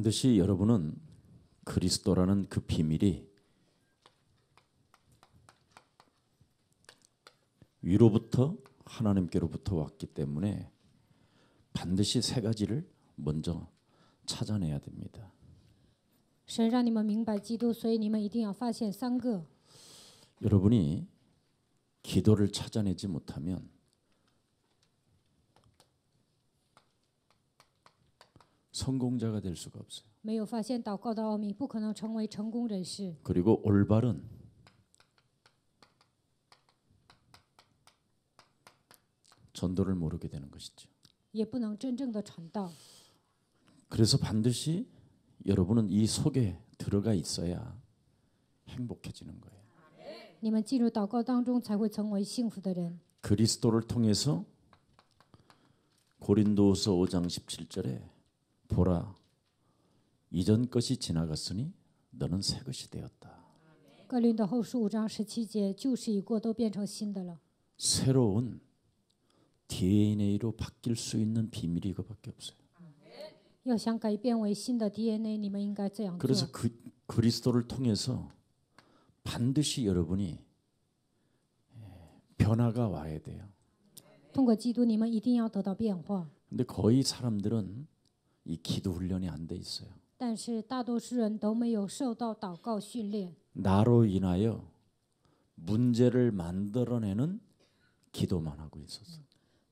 반드시 여러분은 그리스도라는 그 비밀이 위로부터 하나님께로부터 왔기 때문에 반드시 세 가지를 먼저 찾아내야 됩니다. 神让你们明白基督，所以你们一定要发现三个。 여러분이 기도를 찾아내지 못하면 성공자가 될 수가 없어요. 没有发现祷告的奥秘，不可能成为成功人士。 그리고 올바른 전도를 모르게 되는 것이죠. 也不能真正的传道。 그래서 반드시 여러분은 이 속에 들어가 있어야 행복해지는 거예요. 你们进入祷告当中，才会成为幸福的人。 그리스도를 통해서 고린도후서 5장 17절에 보라 이전 것이 지나갔으니 너는 새 것이 되었다. 哥林多后书5章17节，旧事已过，都变成新的了。 새로운 DNA로 바뀔 수 있는 비밀이 이거밖에 없어요. 要想改变为新的 DNA， 你们应该这样做。 그래서 그리스도를 통해서 반드시 여러분이 변화가 와야 돼요. 通过基督，你们一定要得到变化。 근데 거의 사람들은 이 기도 훈련이 안 돼 있어요. 但是大多数人都没有受到祷告训练， 나로 인하여 문제를 만들어내는 기도만 하고 있었어.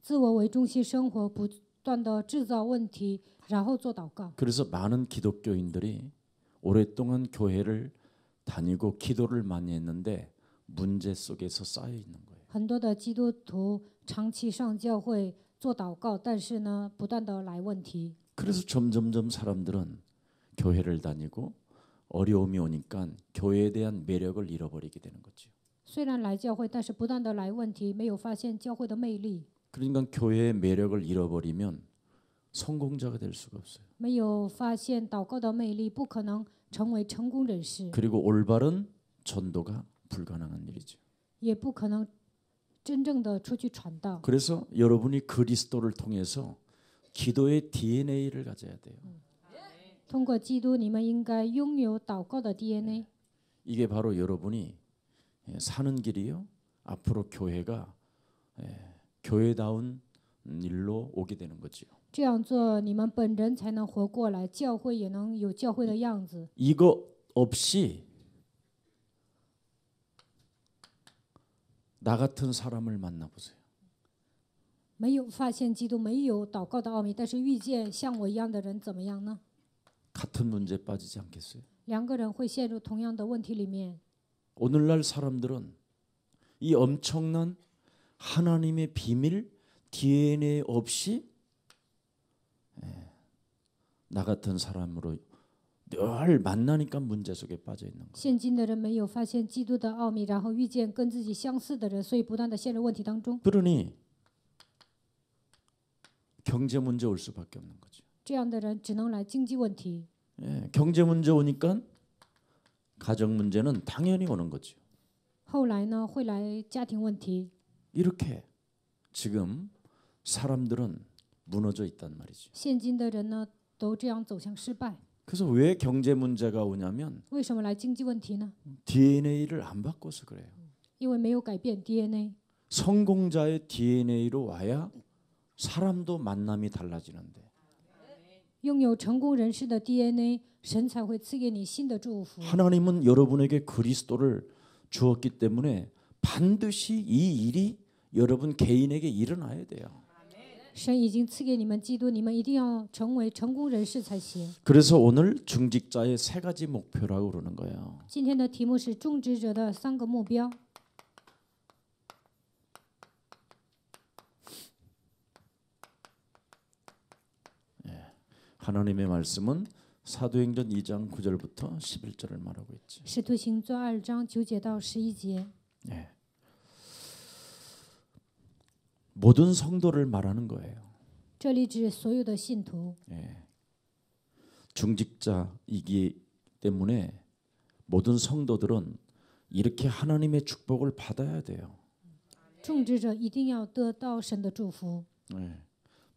自我为中心生活，不断的制造问题，然后做祷告。 그래서 많은 기독교인들이 오랫동안 교회를 다니고 기도를 많이 했는데 문제 속에서 쌓여 있는 거예요. 很多的基督徒长期上教会做祷告，但是呢，不断的来问题。 그래서 점점점 사람들은 교회를 다니고 어려움이 오니까 교회에 대한 매력을 잃어버리게 되는 거죠. 虽然来教会，但是不断的来问题，没有发现教会的魅力， 그러니까 교회의 매력을 잃어버리면 성공자가 될 수가 없어요. 没有发现祷告的魅力，不可能成为成功人士， 그리고 올바른 전도가 불가능한 일이죠. 也不可能真正的出去传道。 그래서 여러분이 그리스도를 통해서 기도의 DNA를 가져야 돼요. 通过基督，你们应该拥有祷告的 DNA。 이게 바로 여러분이 사는 길이요. 앞으로 교회가 교회다운 일로 오게 되는 거죠. 这样做，你们本人才能活过来，教会也能有教会的样子。 이거 없이 나 같은 사람을 만나보세요. 没有发现基督，没有祷告的奥秘，但是遇见像我一样的人，怎么样呢？ 같은 문제에 빠지지 않겠어요? 两个人会陷入同样的问题里面。 오늘날 사람들은 이 엄청난 하나님의 비밀 DNA 없이 나 같은 사람으로 늘 만나니까 문제 속에 빠져 있는 거예요. 现今的人没有发现基督的奥秘，然后遇见跟自己相似的人，所以不断的陷入问题当中。 그러니 경제 문제 올 수밖에 없는 거죠. 这样的人只能来经济问题。 경제 문제 오니까 가정 문제는 당연히 오는 거죠. 后来呢，会来家庭问题。 이렇게 지금 사람들은 무너져 있단 말이죠. 现今的人呢，都这样走向失败。 그래서 왜 경제 문제가 오냐면 为什么来经济问题呢？ DNA를 안 바꿔서 그래요. 因为没有改变 DNA。 성공자의 DNA로 와야 사람도 만남이 달라지는데 拥有成功人士的 DNA， 神才会赐给你新的祝福。 하나님은 여러분에게 그리스도를 주었기 때문에 반드시 이 일이 여러분 개인에게 일어나야 돼요. 神已经赐给你们基督，你们一定要成为成功人士才行。 그래서 오늘 중직자의 세 가지 목표라고 그러는 거예요. 今天的题目是种植者的3个目标。 하나님의 말씀은 사도행전 2장 9절부터 11절을 말하고 있지. 使徒行传2章9节到11节， 모든 성도를 말하는 거예요. 这里指所有的信徒。 중직자이기 때문에 모든 성도들은 이렇게 하나님의 축복을 받아야 돼요. 种植者一定要得到神的祝福，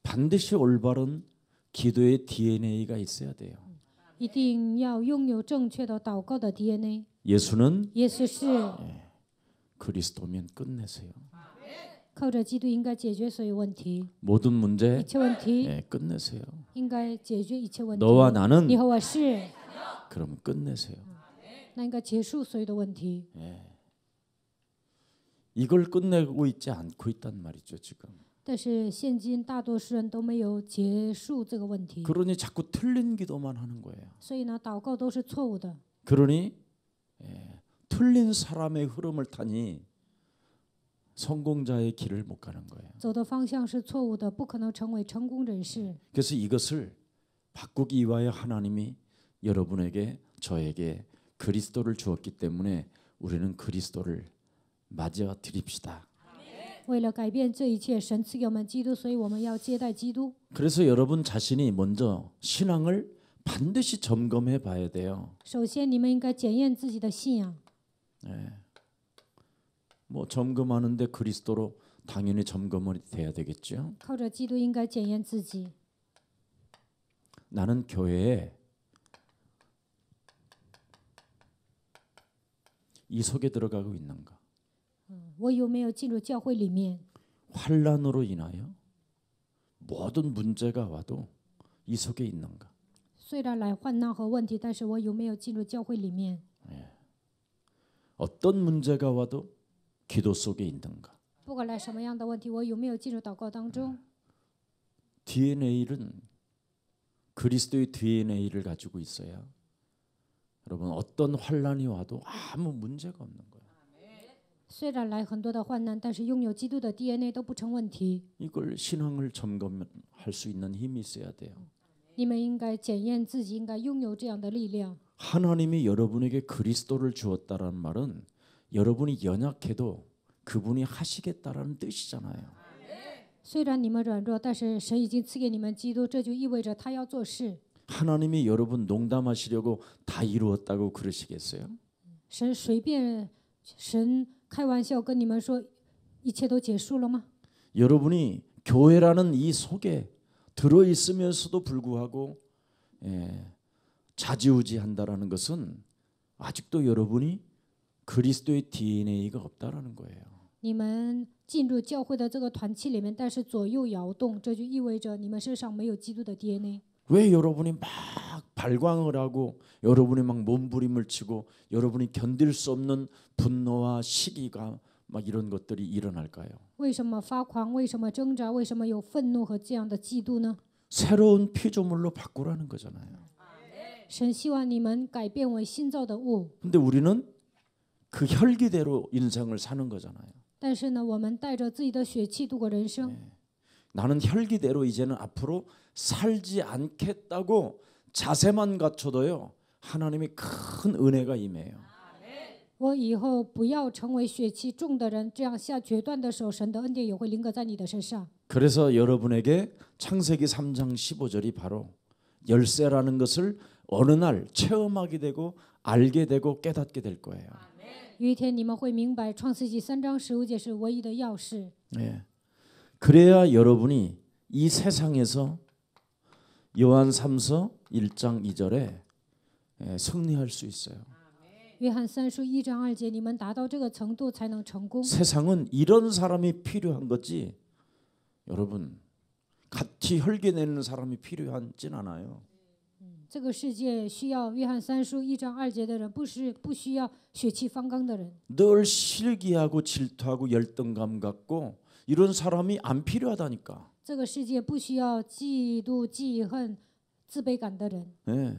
반드시 올바른 기도의 DNA가 있어야 돼요. 一定要拥有正确的祷告的 DNA。 예수는 耶稣是 그리스도면 끝내세요. 靠着基督应该解决所有问题， 모든 一 문제 切问题 끝내세요. 应该解决一切问题。 너와 나는 你和我是， 그러면 끝내세요. 那应该结束所有的问题。 이걸 끝내고 있지 않고 있단 말이죠, 지금. 但是现今大多数人都没有结束这个问题， 그러니 자꾸 틀린 기도만 하는 거예요. 所以呢，祷告都是错误的。 그러니 틀린 사람의 흐름을 타니 성공자의 길을 못 가는 거예요. 走的方向是错误的，不可能成为成功人士。 그래서 이것을 바꾸기 위하여 하나님이 여러분에게 저에게 그리스도를 주었기 때문에 우리는 그리스도를 맞아 드립시다. 为了改变这一切，神赐给我们基督，所以我们要接待基督。 그래서 여러분 자신이 먼저 신앙을 반드시 점검해 봐야 돼요. 首先，你们应该检验自己的信仰。 뭐 점검하는데 그리스도로 당연히 점검이 돼야 되겠죠. 靠着基督应该检验自己。 나는 교회에 이 속에 들어가고 있는가? 我有没有进入教会里面？ 환란으로 인하여 모든 문제가 와도 이 속에 있는가? 虽然来患难和问题，但是我有没有进入教会里面？ 어떤 문제가 와도 기도 속에 있는가? 不管来什么样的问题，我有没有进入祷告当中？ DNA는 그리스도의 DNA를 가지고 있어야 여러분 어떤 환란이 와도 아무 문제가 없는 거예요. 虽然来很多的患难，但是拥有基督的 DNA 都不成问题。 이걸 신앙을 점검할 수 있는 힘이 있어야 돼요. 你们应该检验自己，应该拥有这样的力量。 하나님이 여러분에게 그리스도를 주었다는 말은 여러분이 연약해도 그분이 하시겠다라는 뜻이잖아요. 虽然你们软弱，但是神已经赐给你们基督，这就意味着他要做事。 하나님이 여러분 농담하시려고 다 이루었다고 그러시겠어요? 神随便，神开玩笑跟你们说，一切都结束了吗？ 여러분이 교회라는 이 속에 들어 있으면서도 불구하고 좌지우지한다라는 것은 아직도 여러분이 그리스도의 DNA가 없다라는 거예요. 你们进入教会的这个团契里面，但是左右摇动，这就意味着你们身上没有基督的 DNA。 왜 여러분이 막 발광을 하고 여러분이 막 몸부림을 치고 여러분이 견딜 수 없는 분노와 시기가 막 이런 것들이 일어날까요? 为什么发狂？为什么挣扎？为什么有愤怒和这样的嫉妒呢？ 새로운 피조물로 바꾸라는 거잖아요. 神希望你们改变为新造的物， 근데 우리는 그 혈기대로 인생을 사는 거잖아요. 但是呢，我们带着自己的血气度过人生。 나는 혈기대로 이제는 앞으로 살지 않겠다고 자세만 갖춰도요. 하나님이 큰 은혜가 임해요. 我以后不要成为血气重的人，这样下决断的时候，神的恩典也会临格在你的身上。 그래서 여러분에게 창세기 3장 15절이 바로 열쇠라는 것을 어느 날 체험하게 되고 알게 되고 깨닫게 될 거예요. 有一天你们会明白，创世纪3章15节是唯一的钥匙。 네. 그래야 여러분이 이 세상에서 요한 3서 1장 2절에 승리할 수 있어요. 约翰3书1章2节，你们达到这个程度才能成功。 세상은 이런 사람이 필요한 거지. 여러분 같이 혈기 내는 사람이 필요하진 않아요. 这个世界需要约翰3书1章2节的人，不需要血气方刚的人。 늘 실기하고 질투하고 열등감 갖고 이런 사람이 안 필요하다니까. 这个世界不需要嫉妒、记恨、自卑感的人。 네.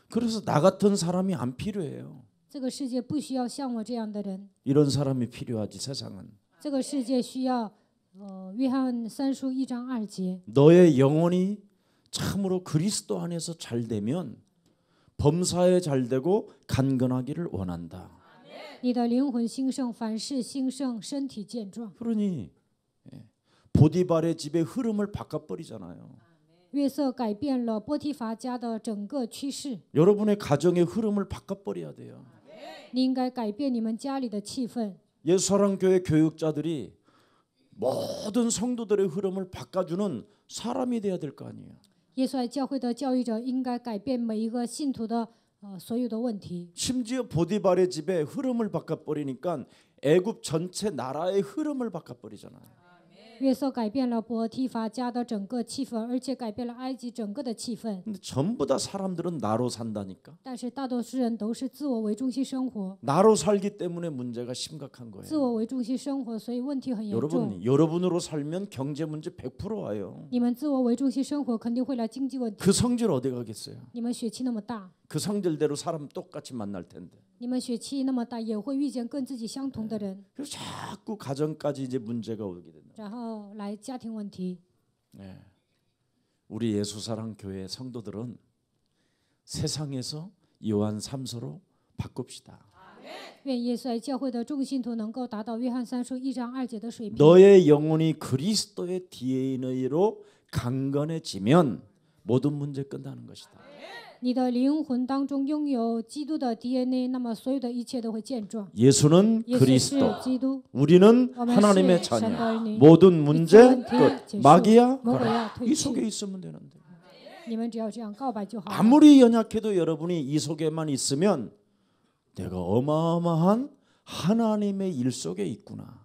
그래서 나 같은 사람이 안 필요해요. 这个世界不需要像我这样的人。 이런 사람이 필요하지 세상은. 这个世界需要约翰3书1章2节。 너의 영혼이 참으로 그리스도 안에서 잘 되면 범사에 잘 되고 간건하기를 원한다. 你的灵魂兴盛，凡事兴盛，身体健壮。 그러니 보디발의 집의 흐름을 바꿔버리잖아요. 约瑟改变了波提乏家的整个趋势。 여러분의 가정의 흐름을 바꿔버려야 돼요. 你应该改变你们家里的气氛。 예수사랑교회 교육자들이 모든 성도들의 흐름을 바꿔주는 사람이 돼야 될 거 아니에요. 耶稣爱教会的教育者应该改变每一个信徒的所有的问题。 심지어 보디발의 집에 흐름을 바꿔버리니까 애굽 전체 나라의 흐름을 바꿔버리잖아요. 约瑟改变了伯提法家的整个气氛，而且改变了埃及整个的气氛。 근데 전부 다 사람들은 나로 산다니까. 但是大多数人都是自我为中心生活， 나로 살기 때문에 문제가 심각한 自 거예요. 我为中心生活，所以问题很严重。 여러분으로 살면 경제 문제 100% 와요. 你们自我为中心生活，肯定会来经济问题。 그 성질 어디 가겠어요? 你们血气那么大， 그 성질대로 사람 똑같이 만날 텐데. 你们血气那么大，也会遇见跟自己相同的人， 그래서 자꾸 가정까지 이제 문제가 오게 된다. 然后来家庭问题。 네. 우리 예수사랑 교회 성도들은 세상에서 요한 3서로 바꿉시다. 愿耶稣爱教会的众信徒能够达到约翰3书1章2节的水平。 너의 영혼이 그리스도의 DNA로 강건해지면 모든 문제 끝나는 것이다. 你的灵魂当中拥有基督的 DNA， 那么所有的一切都会健壮。 예수는 耶稣是 그리스도, 基督， 우리는 我们 하나님의 是神的 자녀. 儿女， 모든 一 문제 切问题 끝. 结束， 마귀야 魔鬼 가라. 要退 이 去。 속에 있으면 되는데. 你们只要这样告白就好了。 아무리 연약해도 여러분이 이 속에만 있으면 내가 어마어마한 하나님의 일 속에 있구나.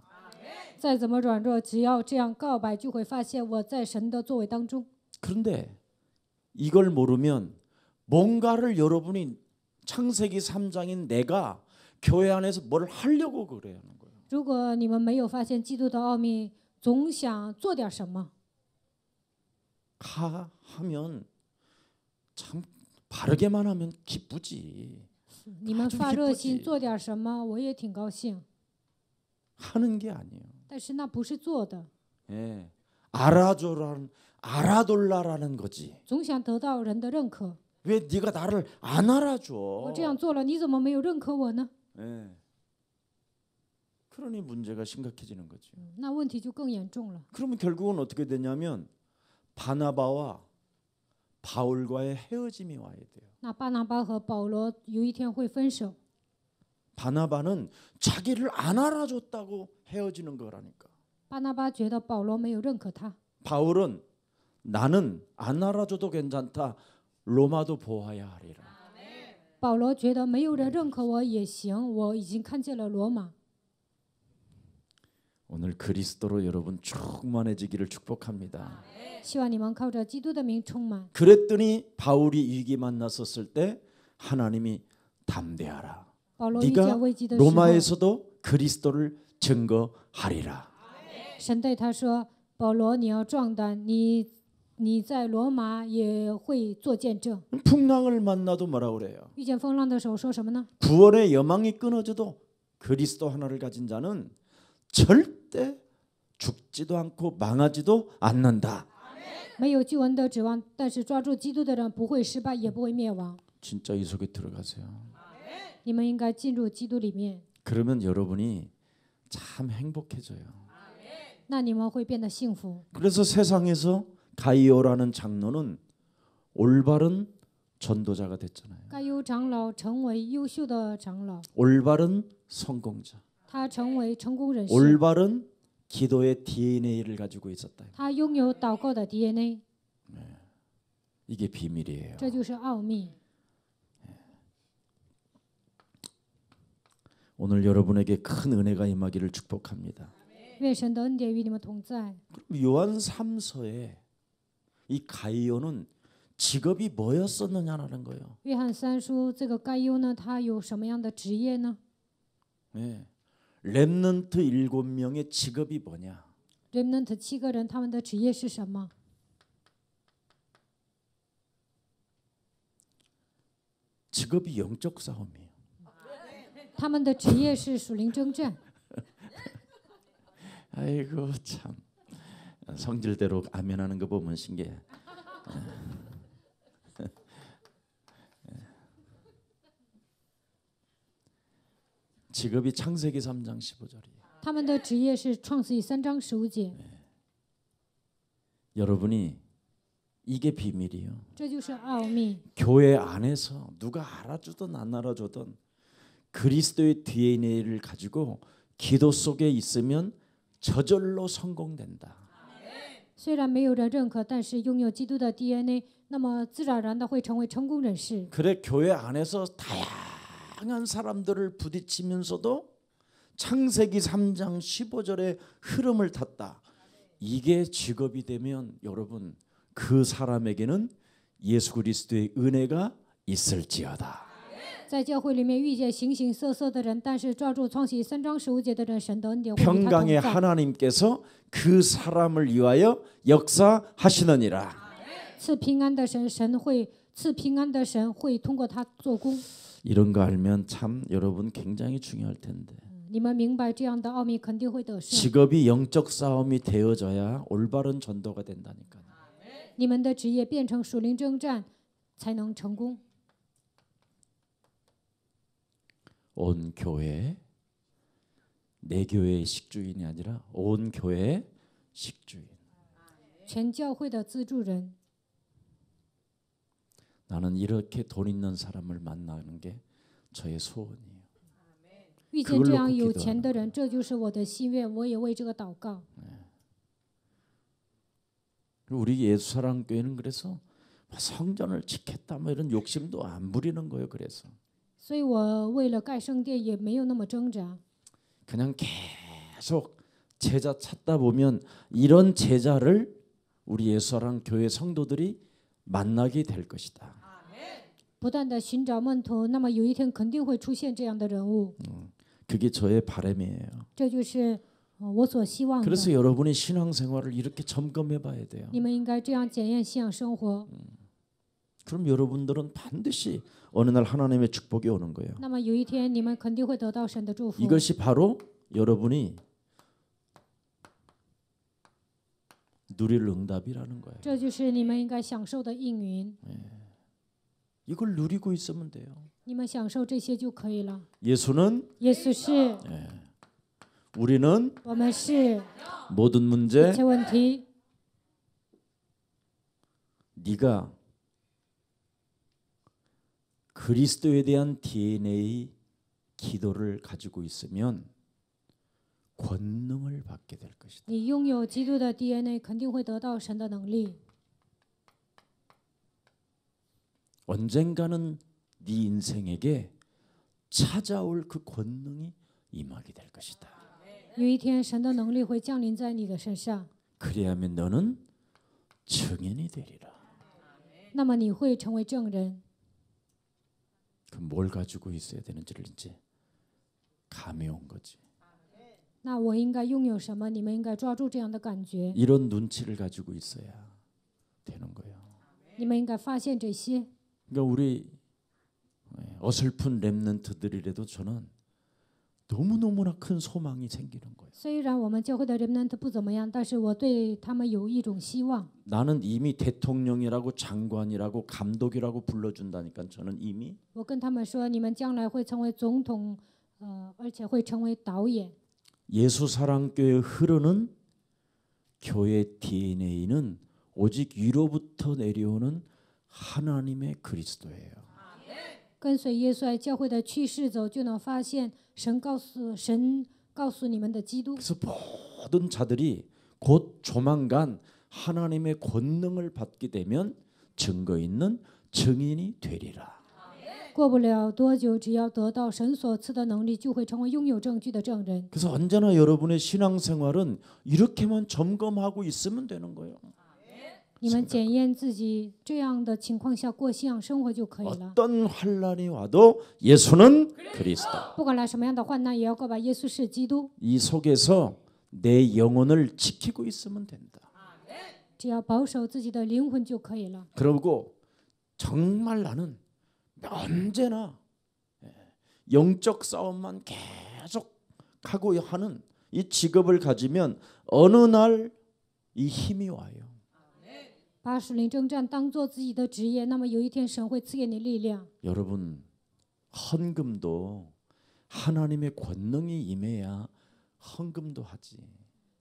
再怎么软弱，只要这样告白，就会发现我在神的作为当中。 그런데 이걸 모르면 뭔가를 여러분이 창세기 3장인 내가 교회 안에서 뭘 하려고 그래야 하는 거예요. 如果你们没有发现基督的奥秘，总想做点什么， 하면 참 바르게만 하면 기쁘지. 你们发热心 기쁘지. 做点什么，我也挺高兴。 하는 게 아니에요. 但是那不是做的， 예. 알아돌라라는 거지. 总想得到人的认可。 왜 네가 나를 안 我 알아줘? 这样做了，你怎么没有认可我呢？ 예. 그러니 문제가 심각해지는 거죠. 那问题就更严重了。 그러면 결국은 어떻게 되냐면 바나바와 바울과의 헤어짐이 와야 돼요. 那巴拿巴和保罗有一天会分手。 바나바는 자기를 안 알아줬다고 헤어지는 거라니까. 巴拿巴觉得保罗没有认可他， 바울은 나는 안 알아줘도 괜찮다. 로마도 보아야 하리라. 保罗觉得没有人认可我也行，我已经看见了罗马。 오늘 그리스도로 여러분 충만해지기를 축복합니다. 希望你们靠着基督的名充满。 그랬더니 바울이 위기 만났었을 때 하나님이 담대하라. 保罗遇 네가 见危机的时候， 로마에서도 그리스도를 증거하리라. 神对他说：“保罗，你要壮胆，你在罗马也会做见证。 풍랑을 만나도 뭐라 그래요? 遇见风浪的时候说什么呢？ 구원의 여망이 끊어져도 그리스도 하나를 가진 자는 절대 죽지도 않고 망하지도 않는다. 没有救恩的指望，但是抓住基督的人不会失败，也不会灭亡。 진짜 이 속에 들어가세요. 你们应该进入基督里面， 그러면 여러분이 참 행복해져요. 那你们会变得幸福。 그래서 세상에서 가이오라는 장로는 올바른 전도자가 됐잖아요. 该优长老成为优秀的长老， 올바른 성공자. 他成为成功人士， 올바른 기도의 DNA를 가지고 있었다. 他拥有祷告的 DNA， 이게 비밀이에요. 这就是奥秘。 오늘 여러분에게 큰 은혜가 임하기를 축복합니다. 愿神的恩典与你们同在。 그럼 요한 3서에 이 가이오는 직업이 뭐였었느냐라는 거예요. 约翰3书这个该优呢，他有什么样的职业呢？ 네. 렘넌트 7명의 직업이 뭐냐? Remnant 7个人，他们的职业是什么？ 직업이 영적 싸움이에요. 他们的职业是属灵征战。 아이고 참 성질대로 아멘하는 거 보면 신기해. 직업이 창세기 3장 15절이에요. 他们的职业是创世记3章15节， 여러분이 이게 비밀이에요. 这就是奥秘。 교회 안에서 누가 알아주든 안 알아주든 그리스도의 DNA를 가지고 기도 속에 있으면 저절로 성공된다. 虽然没有人认可，但是拥有基督的 DNA， 那么自然而然的会成为成功人士。 그래 교회 안에서 다양한 사람들을 부딪히면서도 창세기 3장 15절의 흐름을 탔다. 이게 직업이 되면 여러분 그 사람에게는 예수 그리스도의 은혜가 있을지어다. 在教会里面遇见形形色色的人，但是抓住创世记3章15节的人，神的恩典会与他同 평강의 在。 하나님께서 그 사람을 위하여 역사하시느니라. 赐平安的神，神会赐平安的神会通过他做工。 이런 거 알면 참 여러분 굉장히 중요할 텐데. 你们明白这样的奥秘，肯定会得胜。 직업이 영적 싸움이 되어져야 올바른 전도가 된다니까. 你们的职业变成属灵征战，才能成功。 온 교회, 내 교회의 식주인이 아니라 온 교회의 식주인. 全教会的资助人， 나는 이렇게 돈 있는 사람을 만나는 게 저의 소원이에요. 遇见这样有钱的人，这就是我的心愿。我也为这个祷告。 우리 예수사랑교회는 그래서 성전을 지켰다 뭐 이런 욕심도 안 부리는 거예요. 그래서 所以我为了盖圣殿也没有那么挣扎。 그냥 계속 제자 찾다 보면 이런 제자를 우리 예수사랑교회 성도들이 만나게 될 것이다. 不断的寻找门徒，那么有一天肯定会出现这样的人物。 그게 저의 바람이에요. 这就是我所希望的。 그래서 여러분이 신앙생활을 이렇게 점검해봐야 돼요. 你们应该这样检验信仰生活。 그럼 여러분들은 반드시 어느 날 하나님의 축복이 오는 거예요. 那么有一天你们肯定会得到神的祝福。 이것이 바로 여러분이 누릴 응답이라는 거예요. 这就是你们应该享受的应允。 이걸 누리고 있으면 돼요. 你们享受这些就可以了。 예수는 耶稣是， 우리는 我们是， 모든 一 문제 切问题， 네가 그리스도에 대한 DNA 기도를 가지고 있으면 권능을 받게 될 것이다. 你拥有基督的 DNA， 肯定会得到神的能力。 언젠가는 네 인생에게 찾아올 그 권능이 임하게 될 것이다. 有一天，神的能力会降临在你的身上， 그리하면 너는 증인이 되리라. 那么你会成为证人。 그 뭘 가지고 있어야 되는지를 이제 감이 온 거지. 那我应该拥有什么？你们应该抓住这样的感觉。 이런 눈치를 가지고 있어야 되는 거예요. 你们应该发现这些。 그러니까 우리 어설픈 렘넌트들이라도 저는 너무너무나 큰 소망이 생기는 거예요. 虽然我们教会的 remnant 不怎么样，但是我对他们有一种希望。 나는 이미 대통령이라고 장관이라고 감독이라고 불러준다니까 저는 이미 我跟他们说，你们将来会成为总统，而且会成为导演。 예수사랑교회 흐르는 교회 DNA는 오직 위로부터 내려오는 하나님의 그리스도예요. 跟随耶稣爱教会的趋势走，就能发现神告诉你们的基督。 그래서 모든 자들이 곧 조만간 하나님의 권능을 받게 되면 증거 있는 증인이 되리라. 过不了多久，只要得到神所赐的能力，就会成为拥有证据的证人。 그래서 언제나 여러분의 신앙생활은 이렇게만 점검하고 있으면 되는 거예요. 你们检验自己这样的情况下过信仰生活就可以了。 어떤 환란이 와도 예수는 그리스도. 不管来什么样的患难，也要告白耶稣是基督。 이 속에서 내 영혼을 지키고 있으면 된다. 只要保守自己的灵魂就可以了。 그리고 정말 나는 언제나 영적 싸움만 계속 하고 하는 이 직업을 가지면 어느 날 이 힘이 와요. 把属灵征战当做自己的职业，那么有一天神会赐给你力量。 여러분 헌금도 하나님의 권능이 임해야 헌금도 하지.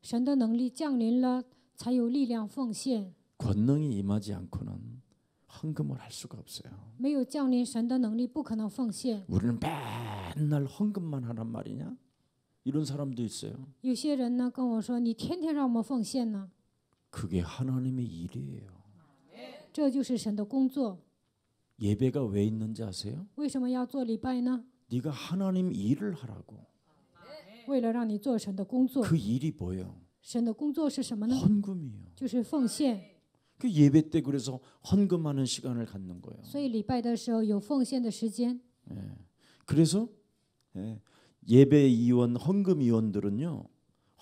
神的能力降临了，才有力量奉献。 권능이 임하지 않고는 헌금을 할 수가 없어요. 没有降临神的能力，不可能奉献。 우리는 맨날 헌금만 하란 말이냐? 이런 사람도 있어요. 有些人呢跟我说：“你天天让我们奉献呢。” 그게 하나님의 일이에요. 这就是神的工作。 예배가 왜 있는지 아세요? 为什么要做礼拜呢？ 네가 하나님 일을 하라고. 为了让你做神的工作。 그 일이 뭐예요? 神的工作是什么呢？ 헌금이에요. 就是奉献。 그 예배 때 그래서 헌금하는 시간을 갖는 거예요. 所以礼拜的时候有奉献的时间。 그래서 예배위원, 헌금위원들은요,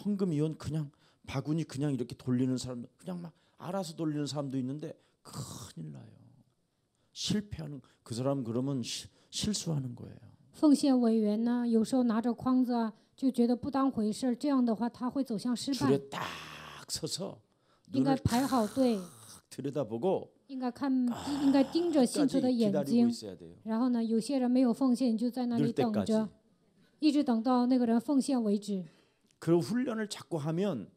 헌금위원 그냥 바구니 그냥 이렇게 돌리는 사람, 그냥 막 알아서 돌리는 사람도 있는데 큰일 나요. 실패하는 그 사람 그러면 실수하는 거예요. 奉献委员呢，有时候拿着筐子啊，就觉得不当回事儿，这样的话他会走向失败。 줄에 딱 서서 应该 눈을 排好队， 들여다보고 应该盯着信徒的 끝까지 眼 기다리고 睛。 있어야 돼요. 然后呢，有些人没有奉献，你就在那里 늘 等 때까지. 着，一直等到那个人奉献为止。 그 훈련을 자꾸 하면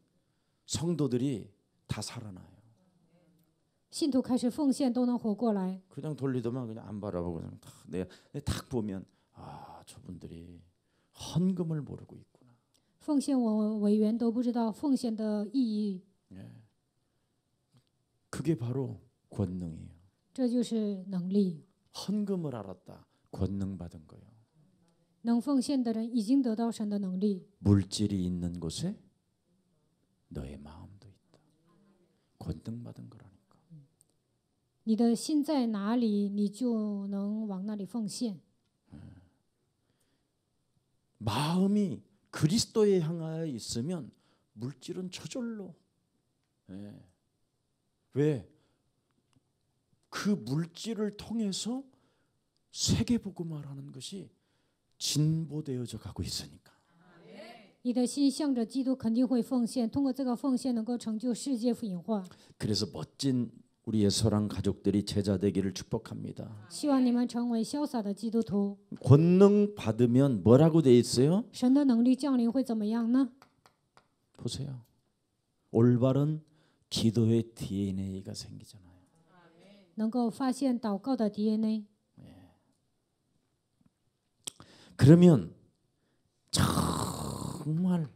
성도들이 다 살아나요. 信徒开始奉献都能活过来。 그냥 돌리더만 그냥 안 바라보고 그냥 내가 딱 보면 아 저분들이 헌금을 모르고 있구나. 奉献委员都不知道奉献的意义， 그게 바로 권능이에요. 这就是能力。 헌금을 알았다. 권능 받은 거예요. 能奉献的人已经得到神的能力。 물질이 있는 곳에 너의 마음도 있다. 권능 받은 거라니까. 你的心在哪里，你就能往那里奉献。 마음이 그리스도에 향하여 있으면 물질은 저절로. 왜? 그 물질을 통해서 세계복음을 하는 것이 진보되어져 가고 있으니까. 你的心向着基督，肯定会奉献。通过这个奉献，能够成就世界福音化。 그래서 멋진 우리의 소랑 가족들이 제자 되기를 축복합니다. 希望你们成为潇洒的基督徒。 권능 받으면 뭐라고 돼 있어요? 神的能力降临会怎么样呢？ 보세요. 올바른 기도의 DNA가 생기잖아요. 能够发现祷告的 DNA。 그러면 정말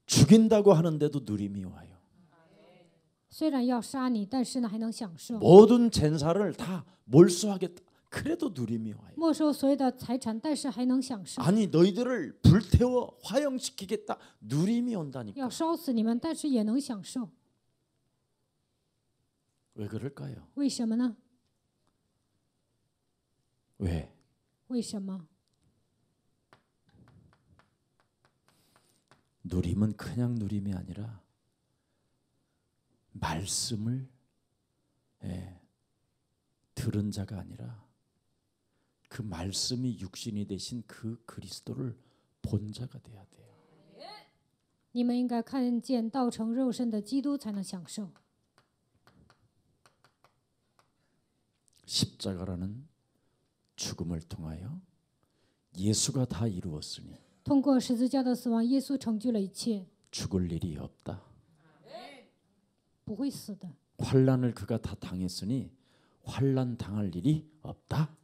죽인다고 하는데도 누림이 와요. 虽然要杀你，但是呢还能享受。 모든 젠사를 다 몰수하겠다. 그래도 누림이 와요. 没收所有的财产，但是还能享受。 아니 너희들을 불태워 화형시키겠다. 누림이 온다니까. 要烧死你们，但是也能享受。 왜 그럴까요? 为什么呢？ 왜? 为什么？ 누림은 그냥 누림이 아니라 말씀을 들은 자가 아니라 그 말씀이 육신이 되신 그 그리스도를 본 자가 돼야 돼요. 你们应该看见道成肉身的基督，才能享受。 십자가라는 죽음을 통하여 예수가 다 이루었으니 通过十字架的死亡，耶稣成就了一切， 죽을 일이 없다. 不会死的。 환난을 그가 다 당했으니 환난 당할 일이 없다.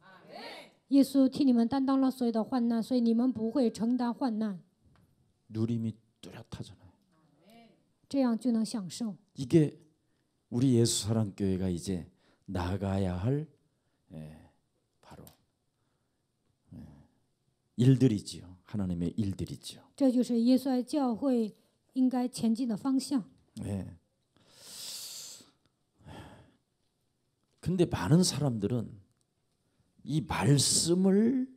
耶稣替你们担当了所有的患难，所以你们不会承担患难， 누림이 뚜렷하잖아요. 这样就能享受。 이게 우리 예수사랑교회가 이제 나가야 할 바로 일들이지요. 하나님의 일들이지요. 这就是耶稣爱教会应该前进的方向。 근데 많은 사람들은 이 말씀을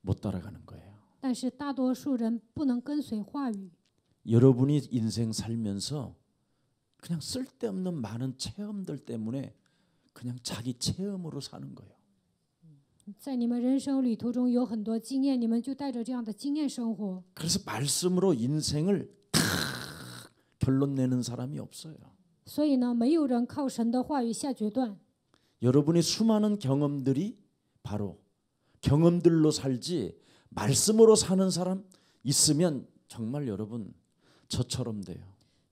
못 따라가는 거예요. 但是大多数人不能跟随话语。 여러분이 인생 살면서 그냥 쓸데없는 많은 체험들 때문에 그냥 자기 체험으로 사는 거예요. 在你们人生旅途中有很多经验，你们就带着这样的经验生活。 그래서 말씀으로 인생을 다 결론 내는 사람이 없어요. 所以呢，没有人靠神的话语下决断。 여러분의 수많은 경험들이 바로 경험들로 살지 말씀으로 사는 사람 있으면 정말 여러분 저처럼 돼요.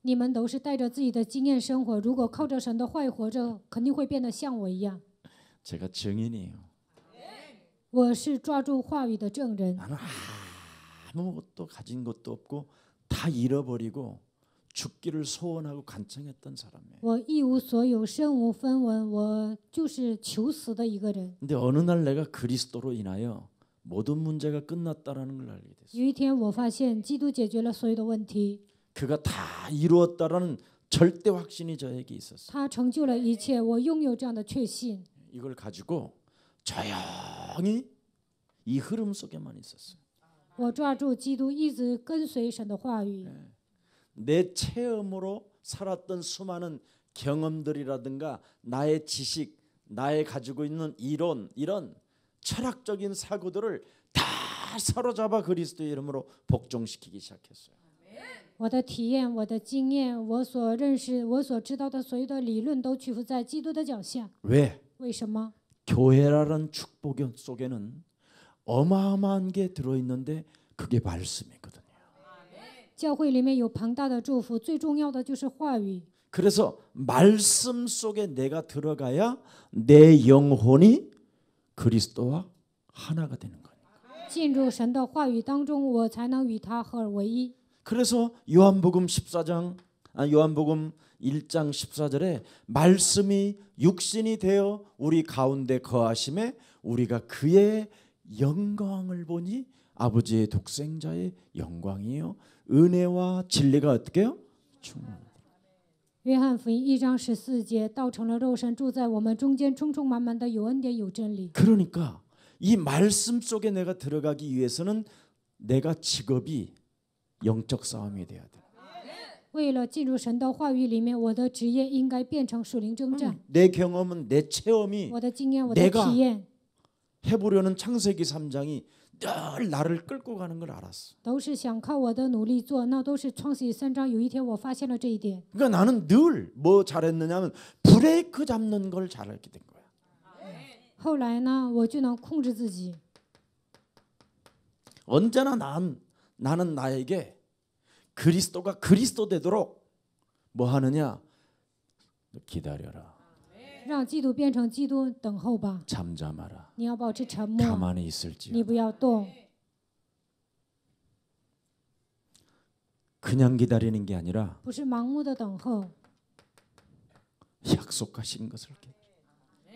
你们都是带着自己的经验生活，如果靠着神的话语活着，肯定会变得像我一样。 제가 증인이에요. 我是抓住话语的证人， 나는 아무것도 가진 것도 없고 다 잃어버리고 죽기를 소원하고 간청했던 사람이에요. 我一无所有，身无分文，我就是求死的一个人。 근데 어느 날 내가 그리스도로 인하여 모든 문제가 끝났다라는 걸 알게 됐어요. 有一天，我发现基督解决了所有的问题， 그가 다 이루었다라는 절대 확신이 저에게 있었어요. 他成就了一切，我拥有这样的确信。 이걸 가지고 조용히 이 흐름 속에만 있었어요. 我抓住基督，一直跟随神的话语。 내 체험으로 살았던 수많은 경험들이라든가 나의 지식, 나의 가지고 있는 이론, 이런 철학적인 사고들을 다 사로잡아 그리스도의 이름으로 복종시키기 시작했어요. 我的体验，我的经验，我所认识、我所知道的所有的理论，都屈服在基督的脚下。 왜? 为什么？ 교회라는 축복 속에는 어마어마한 게 들어있는데 그게 말씀이거든요. 教会里面有庞大的祝福，最重要的就是话语。 그래서 말씀 속에 내가 들어가야 내 영혼이 그리스도와 하나가 되는 거예요. 进入神的话语当中，我才能与他合而为一。 그래서 요한복음 1장 14절에 말씀이 육신이 되어 우리 가운데 거하심에 우리가 그의 영광을 보니 아버지의 독생자의 영광이요 은혜와 진리가 어떻게요? 충만. 约翰福音1章14节，道成了肉身，住在我们中间，充充满满的有恩典有真理。 그러니까 이 말씀 속에 내가 들어가기 위해서는 내가 직업이 영적 싸움이 돼야 돼. 为了进入神的话语里面，我的职业应该变成属灵征战。 내 경험은 내 체험이 我的经验，我的 내가 体验， 해보려는 창세기 3장이 늘 나를 끌고 가는 걸 알았어. 都是想靠我的努力做，那都是创世记3章。有一天我发现了这一点， 그러니까 나는 늘 뭐 잘했느냐면 브레이크 잡는 걸 잘하게 된 거야. 后来呢，我就能控制自己。 언제나 나는 나에게 그리스도가 그리스도 되도록 뭐 하느냐? 기다려라. 让基督变成基督，等候吧。 잠잠하라. 你要保持沉默， 가만히 있을지어다. 你不要动。 그냥 기다리는 게 아니라 不是盲目的等候， 약속하신 것을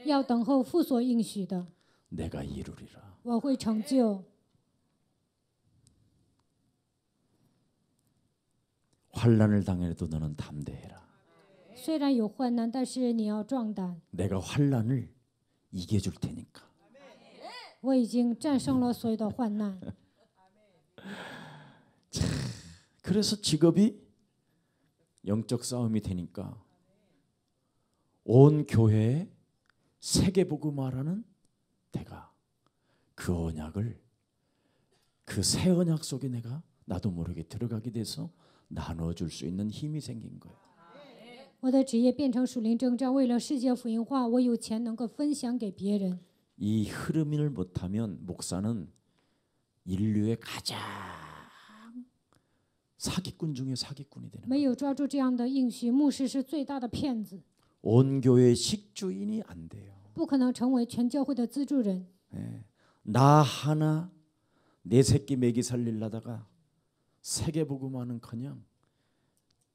要等候父所应许的， 내가 이루리라. 我会成就。 환난을 당해도 너는 담대해라. 虽然有患难，但是你要壮胆。 내가 환난을 이겨줄 테니까. 我已经战胜了所有的患难， 그래서 직업이 영적 싸움이 되니까 온 교회에 세계복음화라는 내가 그 언약을 그 새 언약 속에 내가 나도 모르게 들어가게 돼서 나눠줄 수 있는 힘이 생긴 거예요. 我的职业变成属灵征战，为了世界福音化，我有钱能够分享给别人。 이 흐름을 못하면 목사는 인류의 가장 사기꾼 중에 사기꾼이 되는 没 거예요. 有抓住这样的应许，牧师是最大的骗子， 온 교회 식주인이 안 돼요. 不可能成为全教会的资助人。 나 하나 내 새끼 먹이 살리려다가 세계복음화는커녕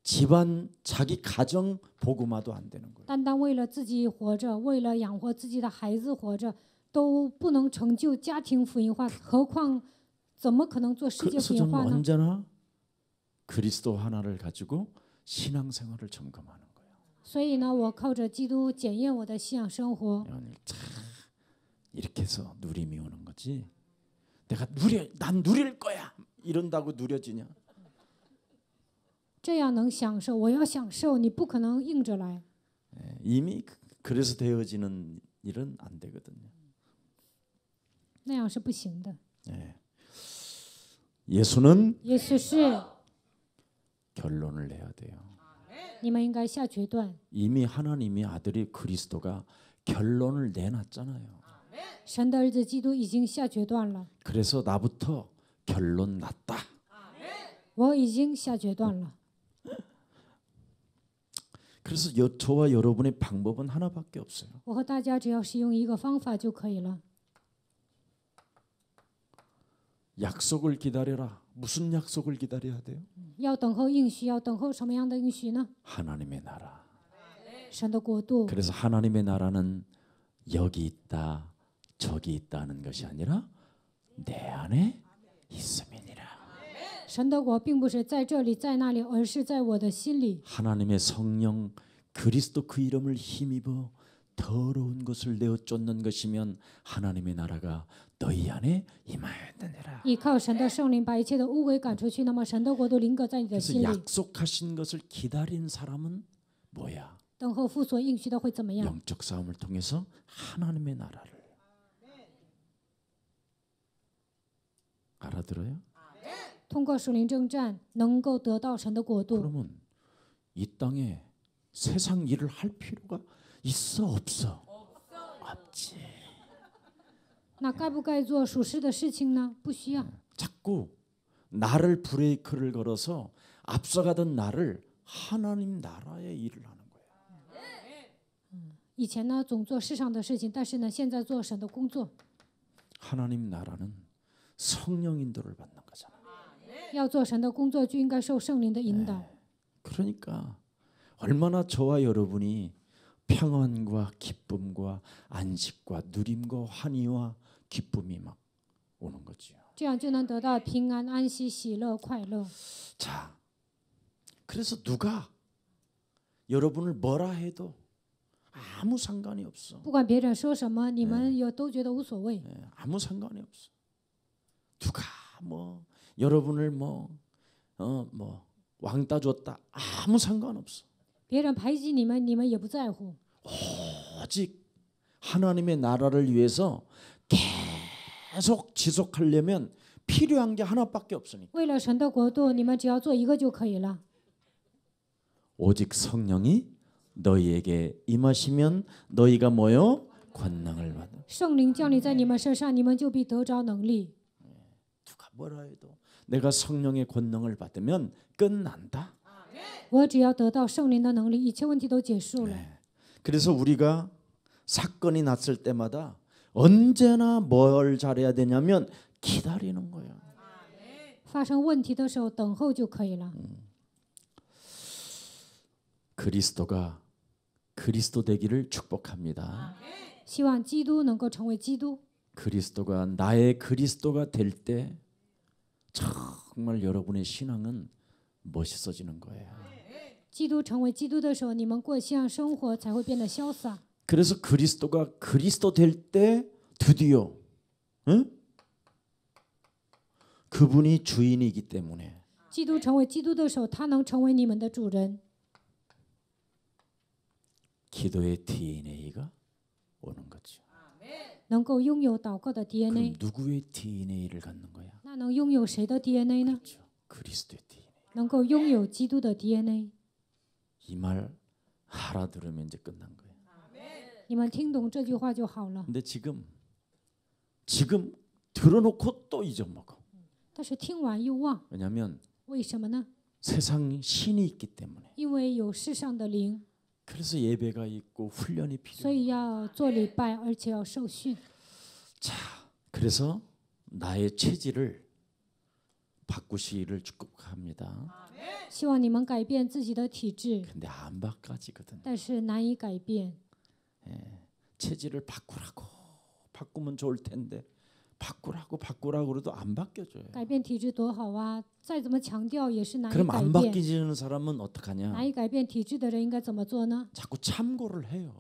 집안 자기 가정 복음화도 안 되는 거예요. 单单为了自己活着，为了养活自己的孩子活着，都不能成就家庭福音化，何况怎么可能做世界 그래서 福音 저는 化呢？ 언제나 그리스도 하나를 가지고 신앙생활을 점검하는 거예요. 所以呢，我靠着基督检验我的信仰生活。 참 이렇게 해서 누림이 오는 거지. 난 누릴 거야 이런다고 누려지냐? 这样能享受，我要享受，你不可能硬着来。 이미 그래서 되어지는 일은 안 되거든요. 那样是不行的。 예수는 也许是 결론을 내야 돼요. 你们应该下决断。 이미 하나님이 아들이 그리스도가 결론을 내놨잖아요. 神的儿子基督已经下决断了， 그래서 나부터 결론 났다. 我已经下决断了。 그래서 저와 여러분의 방법은 하나밖에 없어요. 我和大家只要使用一个方法就可以了。 약속을 기다려라. 무슨 약속을 기다려야 돼요? 要等候应许，要等候什么样的应许呢？ 하나님의 나라. 神的国度。 그래서 하나님의 나라는 여기 있다, 저기 있다는 것이 아니라 내 안에 있음이니라. 神的国并不是在这里在那里，而是在我的心里。 하나님의 성령 그리스도 그 이름을 힘입어 더러운 것을 내어 쫓는 것이면 하나님의 나라가 너희 안에 임하였느니라. 依靠神的圣灵，把一切的污秽赶出去，那么神的国度临格在你的 그래서 心里。 약속하신 것을 기다린 사람은 뭐야? 等候父所应许的会怎么样？ 영적 싸움을 통해서 하나님의 나라를 알아들어요? 通过属灵征战，能够得到神的国度。 그러면 이 땅에 세상 일을 할 필요가 있어 없어? 없지. 那该不该做属世的事情呢？不需要。 자꾸 나를 브레이크를 걸어서 앞서가던 나를 하나님 나라의 일을 하는 거야. 以前呢，总做世上的事情，但是呢，现在做神的工作。 하나님 나라는 성령 인도를 받는 거잖아. 要做神的工作，就应该受圣灵的引导。 그러니까 얼마나 저와 여러분이 평안과 기쁨과 안식과 누림과 환희와 기쁨이 막 오는 거지요. 这样就能得到平安、安息、喜乐、快乐。 자, 그래서 누가 여러분을 뭐라 해도 아무 상관이 없어. 不管别人说什么，你们也都觉得无所谓。 아무 상관이 없어. 누가 뭐 여러분을 뭐 왕따 줬다 아무 상관없어. 别人排挤你们，你们也不在乎。 오직 하나님의 나라를 위해서 계속 지속하려면 필요한 게 하나밖에 없으니까. 为了神的国度，你们只要做一个就可以了。 오직 성령이 너희에게 임하시면 너희가 뭐요? 권능을 받아. 圣灵降临在你们身上，你们就必得着能力。 누가 뭐라 해도 내가 성령의 권능을 받으면 끝난다. 我只要得到圣灵的能力，一切问题都结束了。 그래서 우리가 사건이 났을 때마다 언제나 뭘 잘해야 되냐면 기다리는 거야. 发生问题的时候，等候就可以了。 그리스도가 그리스도 되기를 축복합니다. 希望基督能够成为基督。 그리스도가 나의 그리스도가 될 때 정말 여러분의 신앙은 멋있어지는 거예요. 基督成为基督的时候，你们过信仰生活才会变得潇洒。 그래서 그리스도가 그리스도 될 때 드디어 그분이 주인이기 때문에 基督成为基督的时候，他能成为你们的主人。 기도의 DNA가 오는 거죠. 能够拥有祷告的 DNA， 그럼 누구의 DNA를 갖는 거야? 那能拥有谁的 DNA 呢？ 그렇죠. 그리스도의 DNA. 能够拥有基督的 DNA。 이 말 알아들으면 이제 끝난 거예요. 你们听懂这句话就好了。 근데 지금 들어놓고 또 잊어먹어. 但是听完又忘， 왜냐하면 为什么呢？ 세상 신이 있기 때문에. 因为有世上的灵， 그래서 예배가 있고 훈련이 所 필요해. 以要做礼拜，而且要受训。 자, 그래서 나의 체질을 바꾸시기를 축복합니다. 希望你们改变自己的体质， 근데 안 바꿔지거든. 但是难以改变。 체질을 바꾸면 좋을 텐데 바꾸라고 그래도 안 바뀌어져요. 改变体质多好啊！再怎么强调也是难以 그럼 改 안 变。 바뀌지는 사람은 어떡하냐? 难以改变体质的人应该怎么做呢？ 자꾸 참고를 해요.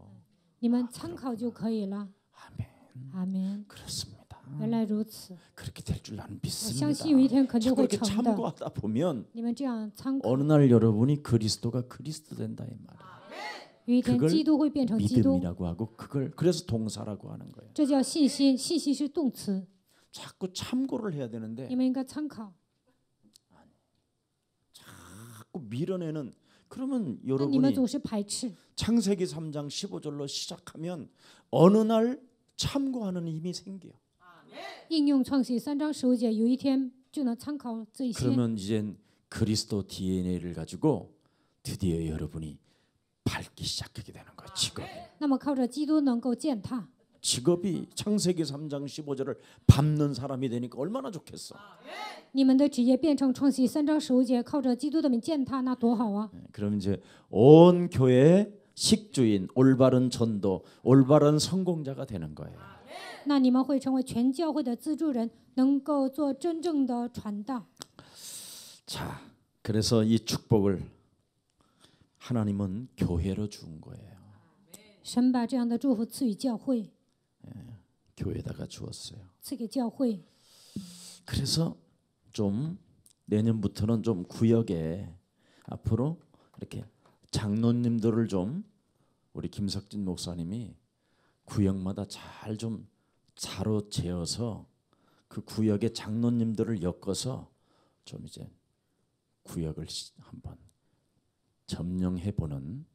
你们参考就可以了。 아멘. 阿门。 그렇습니다. 原来如此， 그렇게 될 줄 나는 我 믿습니다. 相信有一天肯定 자꾸 会 이렇게 成的。 참고하다 보면 你们这样参考， 어느 날 여러분이 그리스도가 그리스도 된다 이 말이에요. 有一天 그걸 基督会变成基督， 믿음이라고 하고 그걸 그래서 동사라고 하는 거예요. 这叫信心。信息是动词， 자꾸 참고를 해야 되는데 你们应该参考。 자꾸 밀어내는 그러면 那你们 여러분이 总是排斥。 창세기 3장 15절로 시작하면 어느 날 참고하는 힘이 생겨요. 应用创世3章15节，有一天就能参考这一些。 그러면 이젠 그리스도 DNA를 가지고 드디어 여러분이 밟기 시작하게 되는 거예요. 직업이. 那么靠着基督能够践踏， 직업이 창세기 3장 15절을 밟는 사람이 되니까 얼마나 좋겠어. 你们的职业变成创世纪3章15节，靠着基督的名践踏，那多好啊！ 그럼 이제 온 교회의 식주인, 올바른 전도, 올바른 성공자가 되는 거예요. 那你们会成为全教会的资助人，能够做真正的传道。 자, 그래서 이 축복을 하나님은 교회로 준 거예요. 神把这样的祝福赐予教会， 교회에다가 주었어요. 赐给教会。 그래서 좀 내년부터는 좀 구역에 앞으로 이렇게 장로님들을 좀 우리 김석진 목사님이 구역마다 잘 좀 자로 재어서 그 구역의 장로님들을 엮어서 좀 이제 구역을 한번 점령해 보는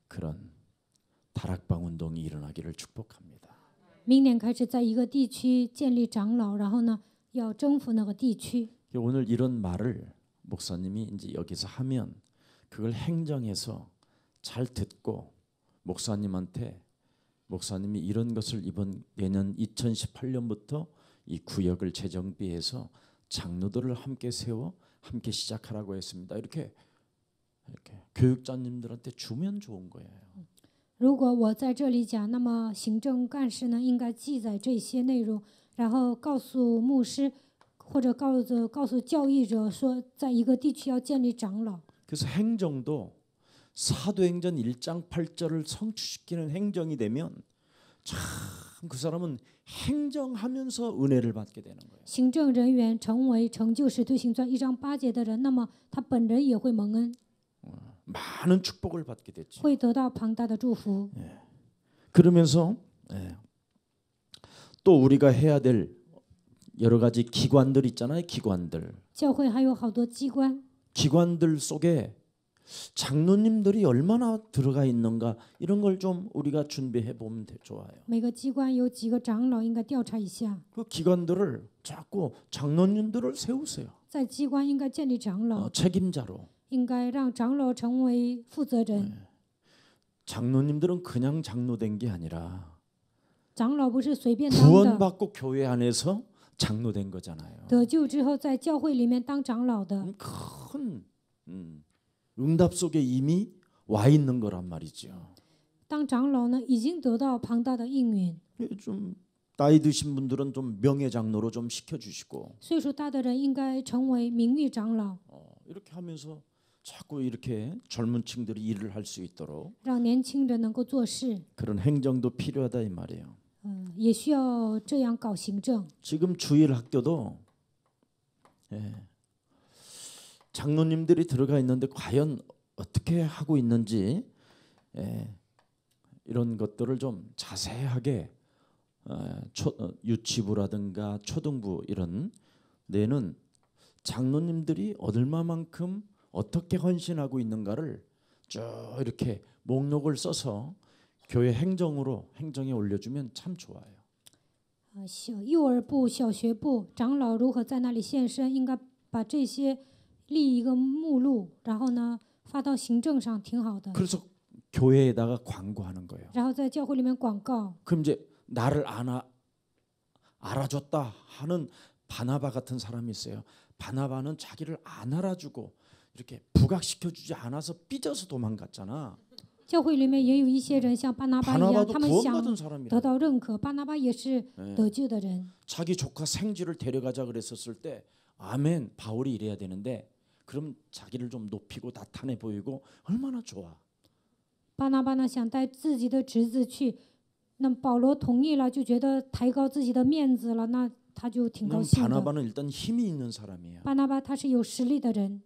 그런 다락방 운동이 일어나기를 축복합니다. 明年开始在一个地区建立长老，然后呢，要征服那个地区。 오늘 이런 말을 목사님이 이제 여기서 하면 그걸 행정해서 잘 듣고 목사님한테 목사님이 이런 것을 이번 내년 2018년부터 이 구역을 재정비해서 장로들을 함께 세워 함께 시작하라고 했습니다. 이렇게 교육자님들한테 주면 좋은 거예요. 如果我在这里讲，那么行政干事呢，应该记载这些内容，然后告诉牧师或者告诉教义者说，在一个地区要建立长老。 그래서 행정도 사도행전 1장 8절을 성취시키는 행정이 되면 참 그 사람은 행정하면서 은혜를 받게 되는 거예요. 行政人员成为成就使徒行传1章8节的人，那么他本人也会蒙恩， 많은 축복을 받게 됐죠. 会得到庞大的祝福。 그러면서 또 우리가 해야 될 여러 가지 기관들 있잖아요. 기관들. 教会还有好多机关， 기관들 속에 장로님들이 얼마나 들어가 있는가 이런 걸 좀 우리가 준비해 보면 좋아요. 每个机关有几个长老，应该调查一下。 그 기관들을 자꾸 장로님들을 세우세요. 在机关应该建立长老， 책임자로. 应该让长老成为负责人。 장로님들은 그냥 장로된 게 아니라 长老不是随便当的， 구원받고 교회 안에서 장로된 거잖아요. 得救之后在教会里面当长老的， 큰 응답 속에 이미 와 있는 거란 말이죠. 当长老呢，已经得到庞大的应允。 좀 나이 드신 분들은 좀 명예 장로로 좀 시켜주시고 岁数大的人应该成为名誉长老， 이렇게 하면서 자꾸 이렇게 젊은 층들이 일을 할 수 있도록 让年轻人能够做事。 그런 행정도 필요하다 이 말이에요. 也需要这样搞行政。 지금 주일 학교도 장로님들이 들어가 있는데 과연 어떻게 하고 있는지 이런 것들을 좀 자세하게 유치부라든가 초등부 이런 데는 장로님들이 얼마만큼 어떻게 헌신하고 있는가를 쭉 이렇게 목록을 써서 교회 행정에 올려주면 참 좋아요. 幼儿部、小学部长老如何在那里现身，应该把这些立一个目录，然后呢发到行政上，挺好的。 그래서 교회에다가 광고하는 거예요. 然后在教会里面广告， 그럼 이제 나를 알아줬다 하는 바나바 같은 사람이 있어요. 바나바는 자기를 안 알아주고 이렇게 부각시켜주지 않아서 삐져서 도망갔잖아. 教会里面也有一些人像巴拿巴一样， 바나바도 他们想 구원받은 得 사람이라. 到认可，巴拿巴也是得救的人。 자기 조카 생쥐를 데려가자 그랬었을 때 아멘 바울이 이래야 되는데 그럼 자기를 좀 높이고 나타내 보이고 얼마나 좋아. 巴拿巴呢想带自己的侄子去，那么保罗同意了，就觉得抬高自己的面子了，那他就挺高兴的。 바나바는 일단 힘이 있는 사람이야. 巴拿巴他是有实力的人，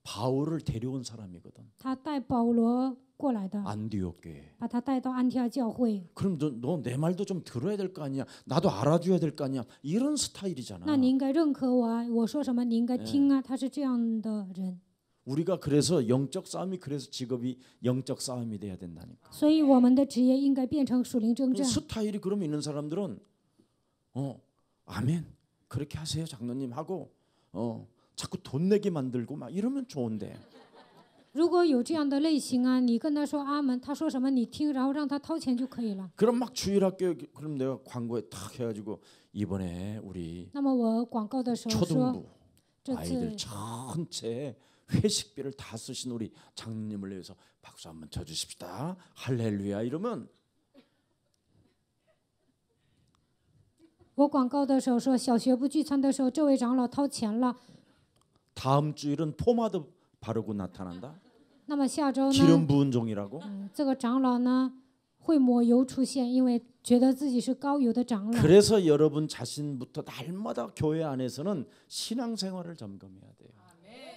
바울을 데려온 사람이거든. 他带保罗过来的， 안디옥 교회. 把他带到安提阿教会。 그럼 너 내 말도 좀 들어야 될 거 아니야. 나도 알아줘야 될 거 아니야. 이런 스타일이잖아. 那你应该认可我啊，我说什么你应该听啊，他是这样的人。 우리가 그래서 영적 싸움이 그래서 직업이 영적 싸움이 돼야 된다니까. 所以我们的职业应该变成属灵征战。 스타일이 그럼 있는 사람들은 아멘 그렇게 하세요 장로님 하고 자꾸 돈 내게 만들고 막 이러면 좋은데 如果有这样的类型啊，你跟他说阿门，他说什么你听，然后让他掏钱就可以了。 그럼 막 주일학교 그럼 내가 광고에 탁 해가지고 이번에 우리 那么我广告的时候说， 초등부 这 아이들 次 전체 회식비를 다 쓰신 우리 장로님을 위해서 박수 한번 쳐주십시다. 할렐루야 이러면 我广告的时候说，小学部聚餐的时候，这位长老掏钱了。 다음 주일은 포마드 바르고 나타난다. 那么下周呢， 기름 부은 종이라고. 这个长老呢会抹油出现，因为觉得自己是高油的长老。 그래서 여러분 자신부터 날마다 교회 안에서는 신앙생활을 점검해야 돼요.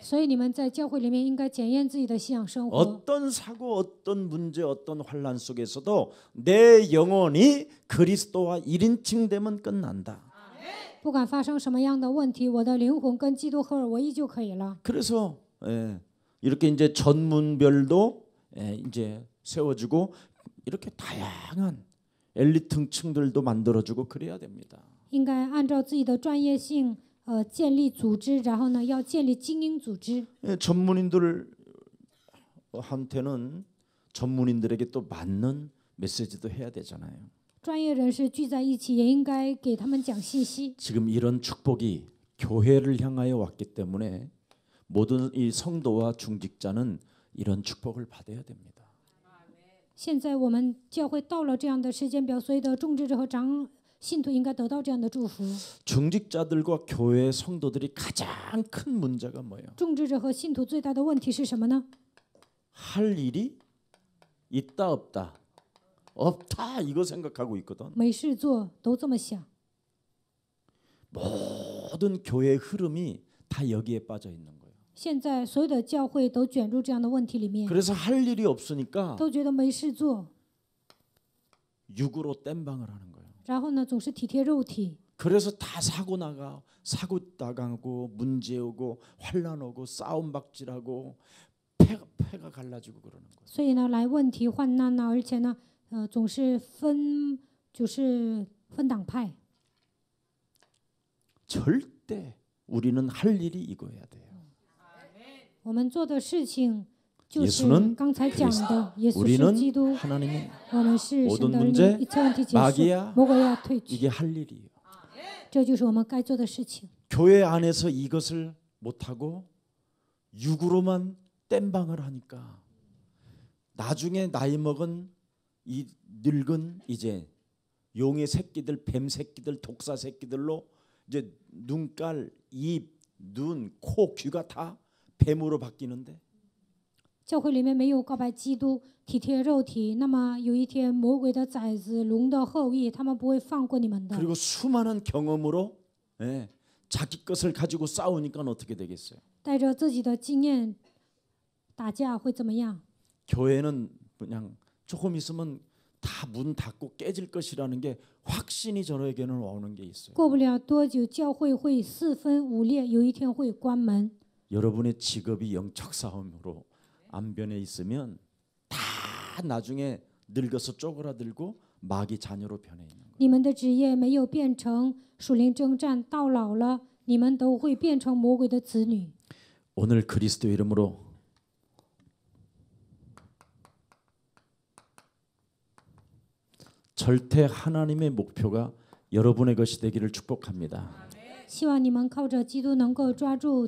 所以你们在教会里面应该检验自己的信仰生活。 어떤 사고, 어떤 문제, 어떤 환란 속에서도 내 영혼이 그리스도와 1인칭 되면 끝난다. 不管发生什么样的问题，我的灵魂跟基督合而为一就可以了。 그래서 이렇게 이제 전문별도 이제 세워주고 이렇게 다양한 엘리트층들도 만들어주고 그래야 됩니다. 应该按照自己的专业性，建立组织，然后呢，要建立精英组织。 전문인들한테는 전문인들에게 또 맞는 메시지도 해야 되잖아요. 专业人士聚在一起，也应该给他们讲信息。 지금 이런 축복이 교회를 향하여 왔기 때문에 모든 이 성도와 중직자는 이런 축복을 받아야 됩니다. 现在我们教会到了这样的时间表，所有的众职者和信徒应该得到这样的祝福。 중직자들과 교회 성도들이 가장 큰 문제가 뭐예요? 众职者和信徒最大的问题是什么呢？ 할 일이 있다 없다. 없다 이거 생각하고 있거든. 没事做，都这么想。 모든 교회의 흐름이 다 여기에 빠져 있는 거예요. 现在所有的教会都卷入这样的问题里面， 그래서 할 일이 없으니까 都觉得没事做， 육으로 땜방을 하는 거예요. 然后呢，总是体贴肉体， 그래서 다 사고 나가고 문제 오고 환란 오고 싸움 박질하고 패가 갈라지고 그러는 거예요. 所以呢，来问题患难呢，而且呢，总是分党派。 절대 우리는 할 일이 이거여야 돼요. 我们做的事情就 예수는 是刚才讲的，耶稣是 우리는 基督， 하나님의 我们是神 모든 的儿 문제 女。一切问题结束， 마귀야 魔鬼要退去， 이게 할 일이에요. 这就是我们该做的事情。 교회 안에서 이것을 못하고 육으로만 땜방을 하니까 나중에 나이 먹은 이 늙은 이제 용의 새끼들, 뱀 새끼들, 독사 새끼들로 이제 눈깔, 입, 눈, 코, 귀가 다 뱀으로 바뀌는데 教会里面没有告白基督，体贴肉体，那么有一天魔鬼的崽子、龙的后裔，他们不会放过你们的。 그리고 수많은 경험으로 자기 것을 가지고 싸우니까 어떻게 되겠어요? 带着自己的经验打架会怎么样？ 교회는 그냥 조금 있으면 다 문 닫고 깨질 것이라는 게 확신이 저에게는 오는 게 있어요. 过不了多久，教会会四分五裂，有一天会关门。 여러분의 직업이 영적 싸움으로 안 변해 있으면 다 나중에 늙어서 쪼그라들고 마귀 자녀로 변해 있는 거예요. 你们的职业没有变成属灵征战，到老了，你们都会变成魔鬼的子女。 오늘 그리스도 이름으로 절대 하나님의 목표가 여러분의 것이 되기를 축복합니다. 希望你们靠着基督能够抓住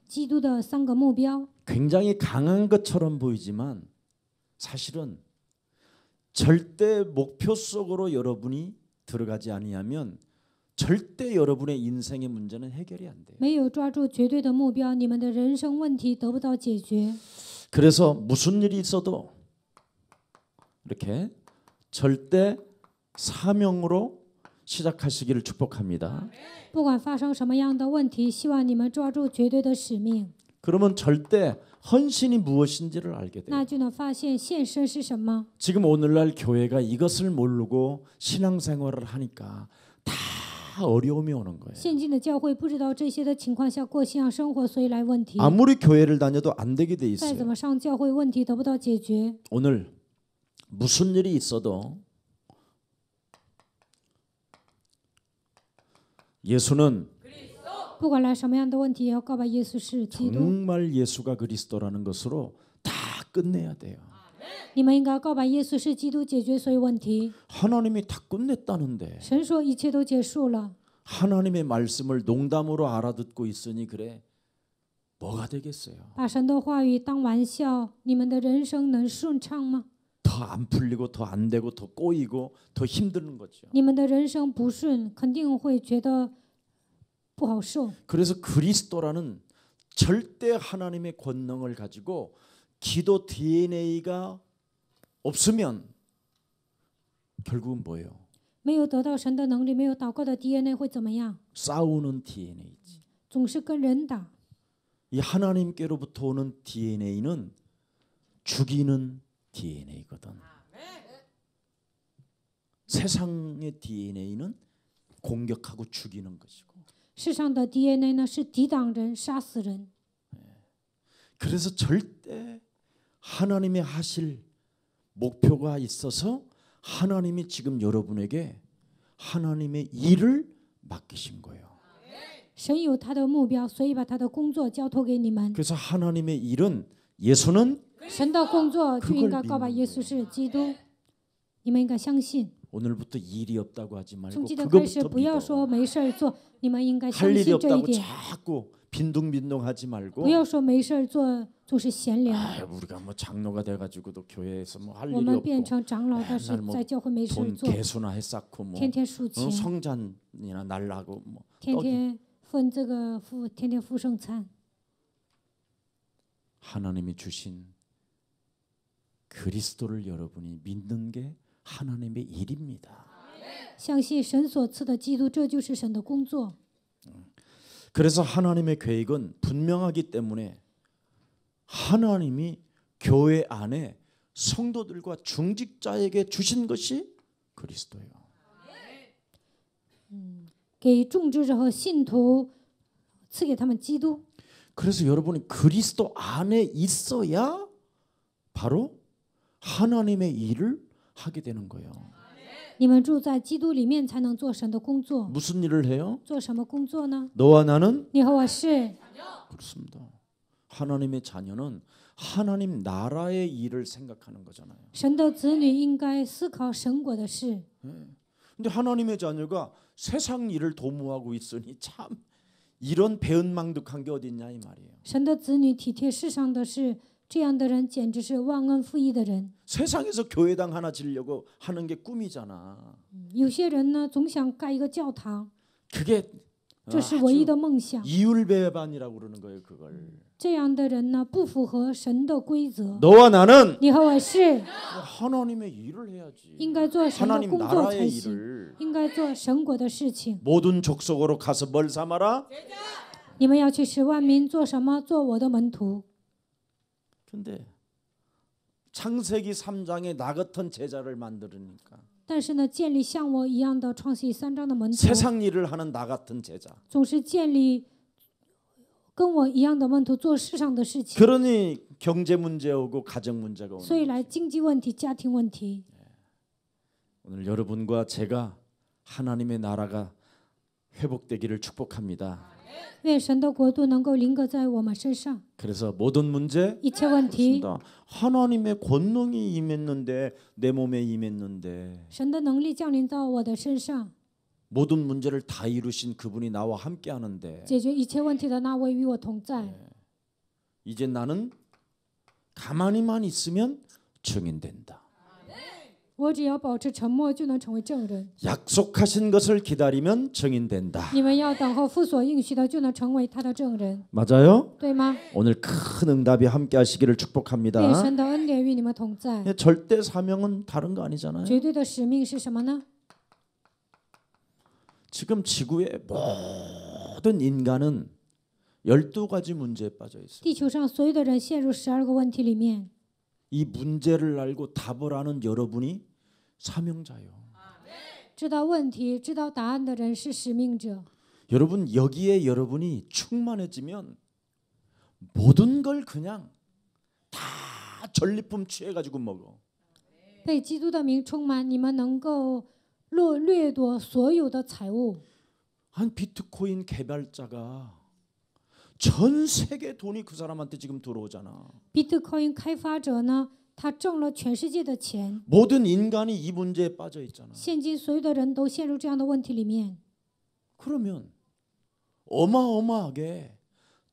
基督的3个目标。 굉장히 강한 것처럼 보이지만 사실은 절대 목표 속으로 여러분이 들어가지 아니하면 절대 여러분의 인생의 문제는 해결이 안 돼요. 没有抓住绝对的目标，你们的人生问题得不到解决。 그래서 무슨 일이 있어도 이렇게 절대 사명으로 시작하시기를 축복합니다. 不管发生什么样的问题，希望你们抓住绝对的使命， 그러면 절대 헌신이 무엇인지를 알게 돼요. 那就能发现献身是什么。 지금 오늘날 교회가 이것을 모르고 신앙생활을 하니까 다 어려움이 오는 거예요. 现今的教会不知道这些的情况下过信仰生活，所以来问题。 아무리 교회를 다녀도 안 되게 돼 再怎 있어요. 么上教会，问题得不到解决。 오늘 무슨 일이 있어도 예수는 不管来什么样的问题，也要告白耶稣是基督。 정말 예수가 그리스도라는 것으로 다 끝내야 돼요. 你们应该告白耶稣是基督，解决所有问题。 하나님이 다 끝냈다는데 神说一切都结束了， 하나님의 말씀을 농담으로 알아듣고 있으니 그래 뭐가 되겠어요? 把神的话语当玩笑，你们的人生能顺畅吗？ 더 안 풀리고 더 안 되고 더 꼬이고 더 힘든 거죠. 你们的人生不顺，肯定会觉得不好受。 그래서 그리스도라는 절대 하나님의 권능을 가지고 기도 DNA가 없으면 결국은 뭐예요? 没有得到神的能力，没有祷告的 DNA 会怎么样？ 싸우는 DNA지. 总是跟人打。 이 하나님께로부터 오는 DNA는 죽이는 DNA거든. 세상의 DNA는 공격하고 죽이는 것이고. 世上的 DNA 呢是抵挡人、杀死人。 그래서 절대 하나님의 하실 목표가 있어서 하나님이 지금 여러분에게 하나님의 일을 맡기신 거예요. 神有他的目标，所以把他的工作交托给你们。 그래서 하나님의 일은 예수는 神的工作就应该告白耶稣是基督。你们应该相信。 오늘부터 일이 없다고 하지 从 말고 今天开始， 그것부터 不要说 믿어. 没事儿做，你们应该相 할 일이 信这一 없다고 点。 자꾸 빈둥빈둥하지 말고 不要说没事儿做，总是闲聊。 아, 우리가 뭐 장로가 돼가지고도 교회에서 뭐 할 我 일이 们变 없고 成长老，但是 맨날 뭐 在教会没事儿 돈 做， 개수나 해쌓고 뭐 天天数钱， 성잔이나 날라고 뭐 天 떡이 天分这个付，天天付圣餐。 하나님이 주신 그리스도를 여러분이 믿는 게 하나님의 일입니다. 相信神所赐的基督，这就是神的工作。 그래서 하나님의 계획은 분명하기 때문에 하나님이 교회 안에 성도들과 중직자에게 주신 것이 그리스도예요. 给众职者和信徒赐给他们基督。 그래서 여러분이 그리스도 안에 있어야 바로 하나님의 일을 하게 되는 거예요. 你们住在基督里面，才能做神的工作。 무슨 일을 해요? 做什么工作呢？ 너와 나는 你和我是 그렇습니다. 하나님의 자녀는 하나님 나라의 일을 생각하는 거잖아요. 神的子女，应该思考神国的事。 근데 하나님의 자녀가 세상 일을 도모하고 있으니 참 이런 배은망덕한 게 어디 있냐 이 말이에요. 神的子女体贴世上的事，这样的人简直是忘恩负义的人。 세상에서 교회당 하나 지려고 하는 게 꿈이잖아. 有些人呢，总想盖一个教堂， 그게 这是唯一的梦想。 이율배반이라고 그러는 거예요. 그걸. 这样的人呢，不符合神的规则。 너와 나는 你和我是 하나님의 일을 해야지. 应该做神的 하나님 工作才 나라의 行， 일을. 应该做神国的事情。 모든 족속으로 가서 뭘 삼아라? 你们要去使万民做什么？做我的门徒。 근데 창세기 3장에 나 같은 제자를 만들으니까 但是呢，建立像我一样的创世3章的门徒， 세상 일을 하는 나 같은 제자. 总是建立跟我一样的门徒做世上的事情， 그러니 경제 문제 오고 가정 문제가 오는 所以 거예요. 来经济问题、家庭问题。 오늘 여러분과 제가 하나님의 나라가 회복되기를 축복합니다. 愿神的国度能够临格在我们身上， 그래서 모든 문제 一切问题， 그렇습니다. 하나님의 권능이 임했는데 내 몸에 임했는데 神的能力降临到我的身上， 모든 문제를 다 이루신 그분이 나와 함께 하는데 解决一切问题的那位与我同在。 이제 나는 가만히만 있으면 증인된다. 我只要保持沉默，就能成为证人。 약속하신 것을 기다리면 증인된다. 你们要等候父所应许的，就能成为他的证人， 맞아요? 对吗？ 오늘 큰 응답이 함께 하시기를 愿 축복합니다. 神的恩典与你们同在。 절대 사명은 다른 거 아니잖아요. 绝对的使命是什么呢？ 지금 지구의 모든 인간은 12가지 문제에 빠져 있어요. 地球上所有的人陷入12个问题里面， 이 문제를 알고 답을 아는 여러분이 사명자예요. 知道问题、知道答案的人是使命者。 여러분 여기에 여러분이 충만해지면 모든 걸 그냥 다 전리품 취해 가지고 먹어. 被基督的名充满，你们能够掠夺所有的财物。한 비트코인 개발자가 전 세계 돈이 그 사람한테 지금 들어오잖아. Bitcoin 开发者呢，他挣了全世界的钱， 모든 인간이 이 문제에 빠져 있잖아. 现今所有的人都陷入这样的问题里面。 그러면 어마어마하게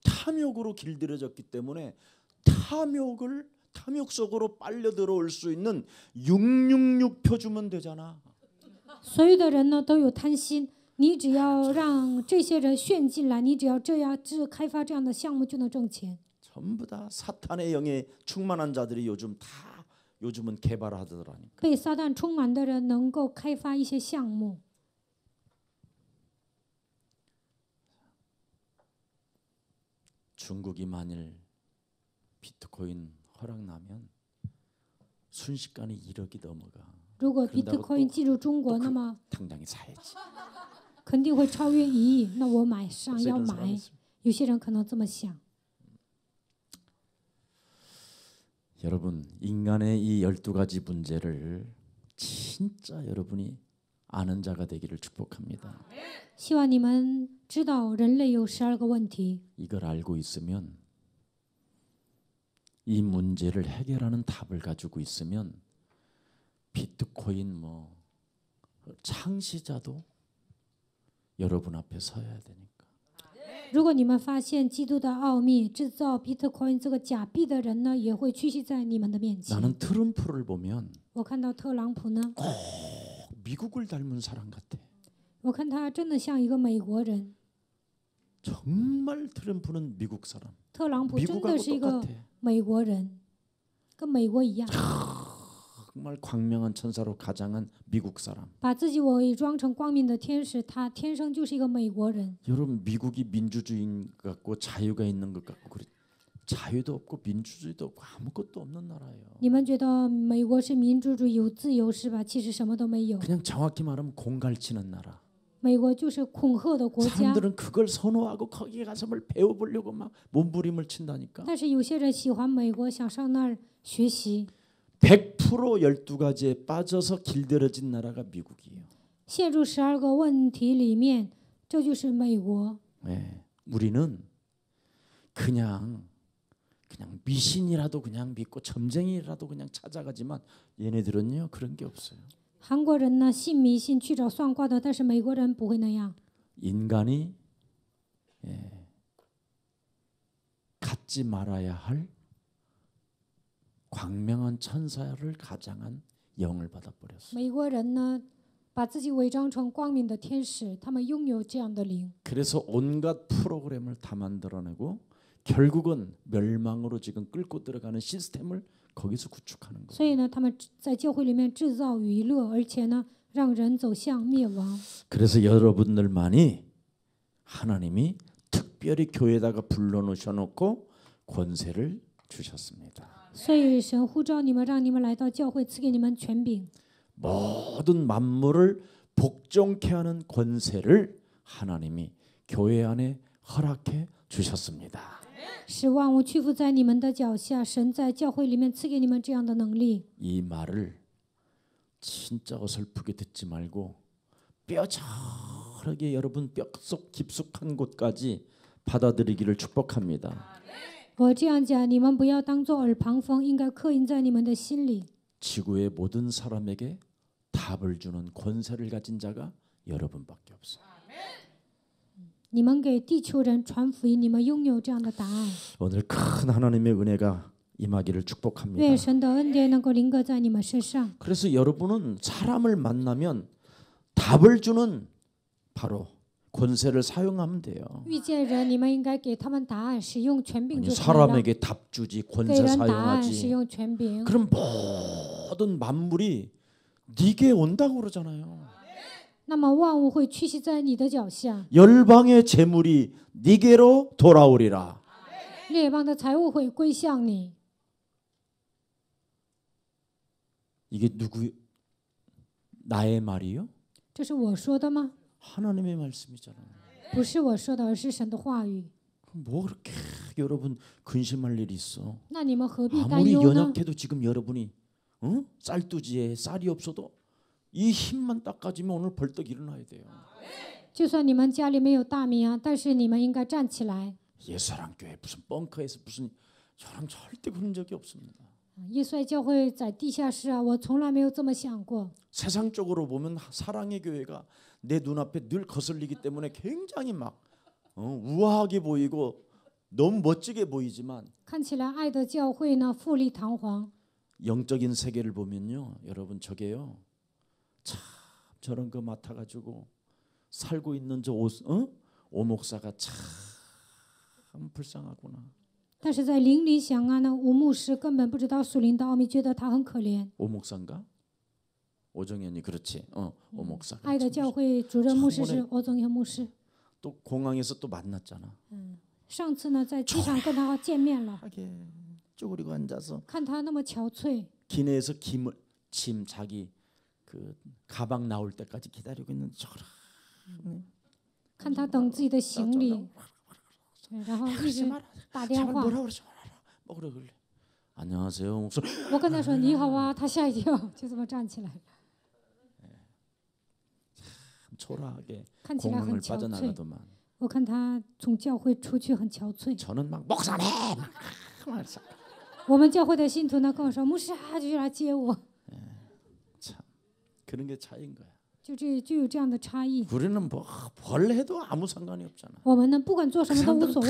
탐욕으로 길들여졌기 때문에 탐욕 속으로 빨려 들어올 수 있는 666표 주면 되잖아. 所有的人呢都有贪心，你只要让这些人炫进来，你只要这样开发这样的项目就能挣钱。 전부 다 사탄의 영에 충만한 자들이 요즘은 개발하더라니까. 被撒旦充满的人能够开发一些项目。 중국이 만일 비트코인 허락 나면 순식간에 1억이 넘어가. 如果 그런다고 Bitcoin 또 进入中国，那么 당장에 사야지. 肯定会超越1亿，那我马上 그래서 要 이런 사람이 买。 있습니다. 有些人可能这么想。 여러분, 인간의 이 12가지 문제를 진짜 여러분이 아는 자가 되기를 축복합니다. 希望你们知道人类有12个问题， 이걸 알고 있으면 이 문제를 해결하는 답을 가지고 있으면 비트코인 창시자도 여러분 앞에 서야 되니까. 如果你们发现基督的奥秘，制造 Bitcoin 这个假币的人呢，也会屈膝在你们的面前。 나는 트럼프를 보면 我看到特朗普呢， 미국을 닮은 사람 같아. 我看他真的像一个美国人。 정말 트럼프는 미국 사람. 特朗普真的 미국하고 是一个 똑같아. 美国人，跟美国一样， 정말 광명한 천사로 가장한 미국 사람. 把自己伪装成光明的天使，他天生就是一个美国人。 여러분, 미국이 민주주의인 것 같고 자유가 있는 것 같고 그래. 자유도 없고 민주주의도 없고 아무것도 없는 나라예요. 你们觉得美国是民主主义有自由是吧？其实什么都没有， 그냥 정확히 말하면 공갈치는 나라. 美国就是恐吓的国家。 사람들은 그걸 선호하고 거기에 가서 뭘 배워보려고 막 몸부림을 친다니까. 但是有些人喜欢美国，想上那儿学习。 100% 12가지에 빠져서 길들여진 나라가 미국이에요. 陷入12个问题里面，这就是美国。 네, 우리는 그냥 미신이라도 그냥 믿고 점쟁이라도 그냥 찾아가지만 얘네들은요 그런 게 없어요. 韩国人呢信迷信去找算卦的，但是美国人不会那样。 인간이 갖지 말아야 할 광명한 천사를 가장한 영을 받아버렸어요. 美国人呢把自己伪装成光明的天使，他们拥有这样的灵， 그래서 온갖 프로그램을 다 만들어내고 결국은 멸망으로 지금 끌고 들어가는 시스템을 거기서 구축하는 거예요. 所以呢，他们在教会里面制造娱乐，而且呢让人走向灭亡。 그래서 여러분들만이 하나님이 특별히 교회에다가 불러놓으셔놓고 권세를 주셨습니다. 所以神呼召你们，让你们来到教会，赐给你们权柄， 모든 만물을 복종케 하는 권세를 하나님이 교회 안에 허락해 주셨습니다. 使万物屈服在你们的脚下。神在教会里面赐给你们这样的能力。 이 말을 진짜 어설프게 듣지 말고 뼈저하게 여러분 뼛속 깊숙한 곳까지 받아들이기를 축복합니다. 我这样讲，你们不要当做耳旁风，应该刻印在你们的心里。 지구의 모든 사람에게 답을 주는 권세를 가진 자가 여러분밖에 없어요. 你们给地球人传福音，你们拥有这样的答案。 오늘 큰 하나님의 은혜가 임하기를 축복합니다. 愿神的恩典能够临格在你们身上。 그래서 여러분은 사람을 만나면 답을 주는 바로 권세를 사용하면 돼요. 遇见人，你们应该给他们答案，使用权柄 아니, 就可以了。 사람에게 답 주지 给 권세 人答案，使 사용하지. 用权柄。 그럼 모든 만물이 네게 온다고 그러잖아요. 那么万物会屈膝在你的脚下， 열방의 재물이 네게로 돌아오리라. 列邦的财物会归向你。 이게 누구 나의 말이요? 这是我说的吗？ 하나님의 말씀이잖아요. 不是我说的，而是神的话语。 그럼 뭐 그렇게 여러분 근심할 일이 있어? 那你们何必担 아무리 忧呢？ 연약해도 지금 여러분이 쌀두지에 쌀이 없어도 이 힘만 닦아지면 오늘 벌떡 일어나야 돼요. 就算你们家里没有大米啊，但是你们应该站起来。 예수사랑교회 무슨 벙커에서 무슨 저는 절대 그런 적이 없습니다. 耶稣爱教会在地下室啊，我从来没有这么想过。 세상적으로 보면 사랑의 교회가 내 눈앞에 늘 거슬리기 때문에 굉장히 막 우아하게 보이고 너무 멋지게 보이지만 看起来爱的教会呢，富丽堂皇。 영적인 세계를 보면요, 여러분 저게요, 참 저런 거 맡아가지고 살고 있는 저 오목사가 참 불쌍하구나. 但是在灵里想啊，那吴牧师根本不知道属灵的奥秘，觉得他很可怜。 오목사인가? 오정현이 그렇지. 오목사. 爱的教会主任牧师是欧宗元牧师。 또 공항에서 또 만났잖아. 上次呢，在机场跟他见面了， 하게 쪼그리고 앉아서 看他那么憔悴， 기내에서 짐 자기 그 가방 나올 때까지 기다리고 있는 저라. 看他等自己的行李，然后一直打电话。 뭐라 그러지 말아라. 뭐 그래 그래. 안녕하세요 목사. 我跟他说你好啊，他吓一跳，就这么站起来了， 초라하게 看起来很 공항을 憔悴。 빠져나가더만. 我看他从教会出去很憔悴。 저는 막 목사님. 막 我们教会的信徒呢跟我说，牧师啊，就来接我， 참 그런 게 차이인 거야. 就有这样的差异。 우리는 뭘 해도 아무 상관이 없잖아. 我们呢不管做什么都无所谓，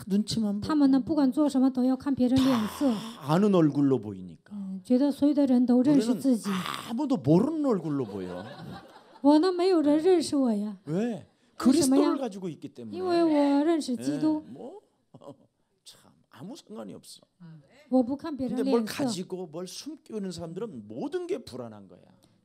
눈치만 他 보고 们呢不管做什么都要看别人脸色， 아는 얼굴로 보이니까. 觉得所有的人都认识 우리는 自己。 아무도 모르는 얼굴로 보여. 我呢没有人认识我呀， 왜? 为什么呀？ 그리스도를 가지고 있기 因为 때문에. 我认识基督， 뭐? 참 아무 상관이 없어. 我不看别 근데 人 뭘 脸色。 가지고 뭘 숨기고 있는 사람들은 모든 게 불안한 거야.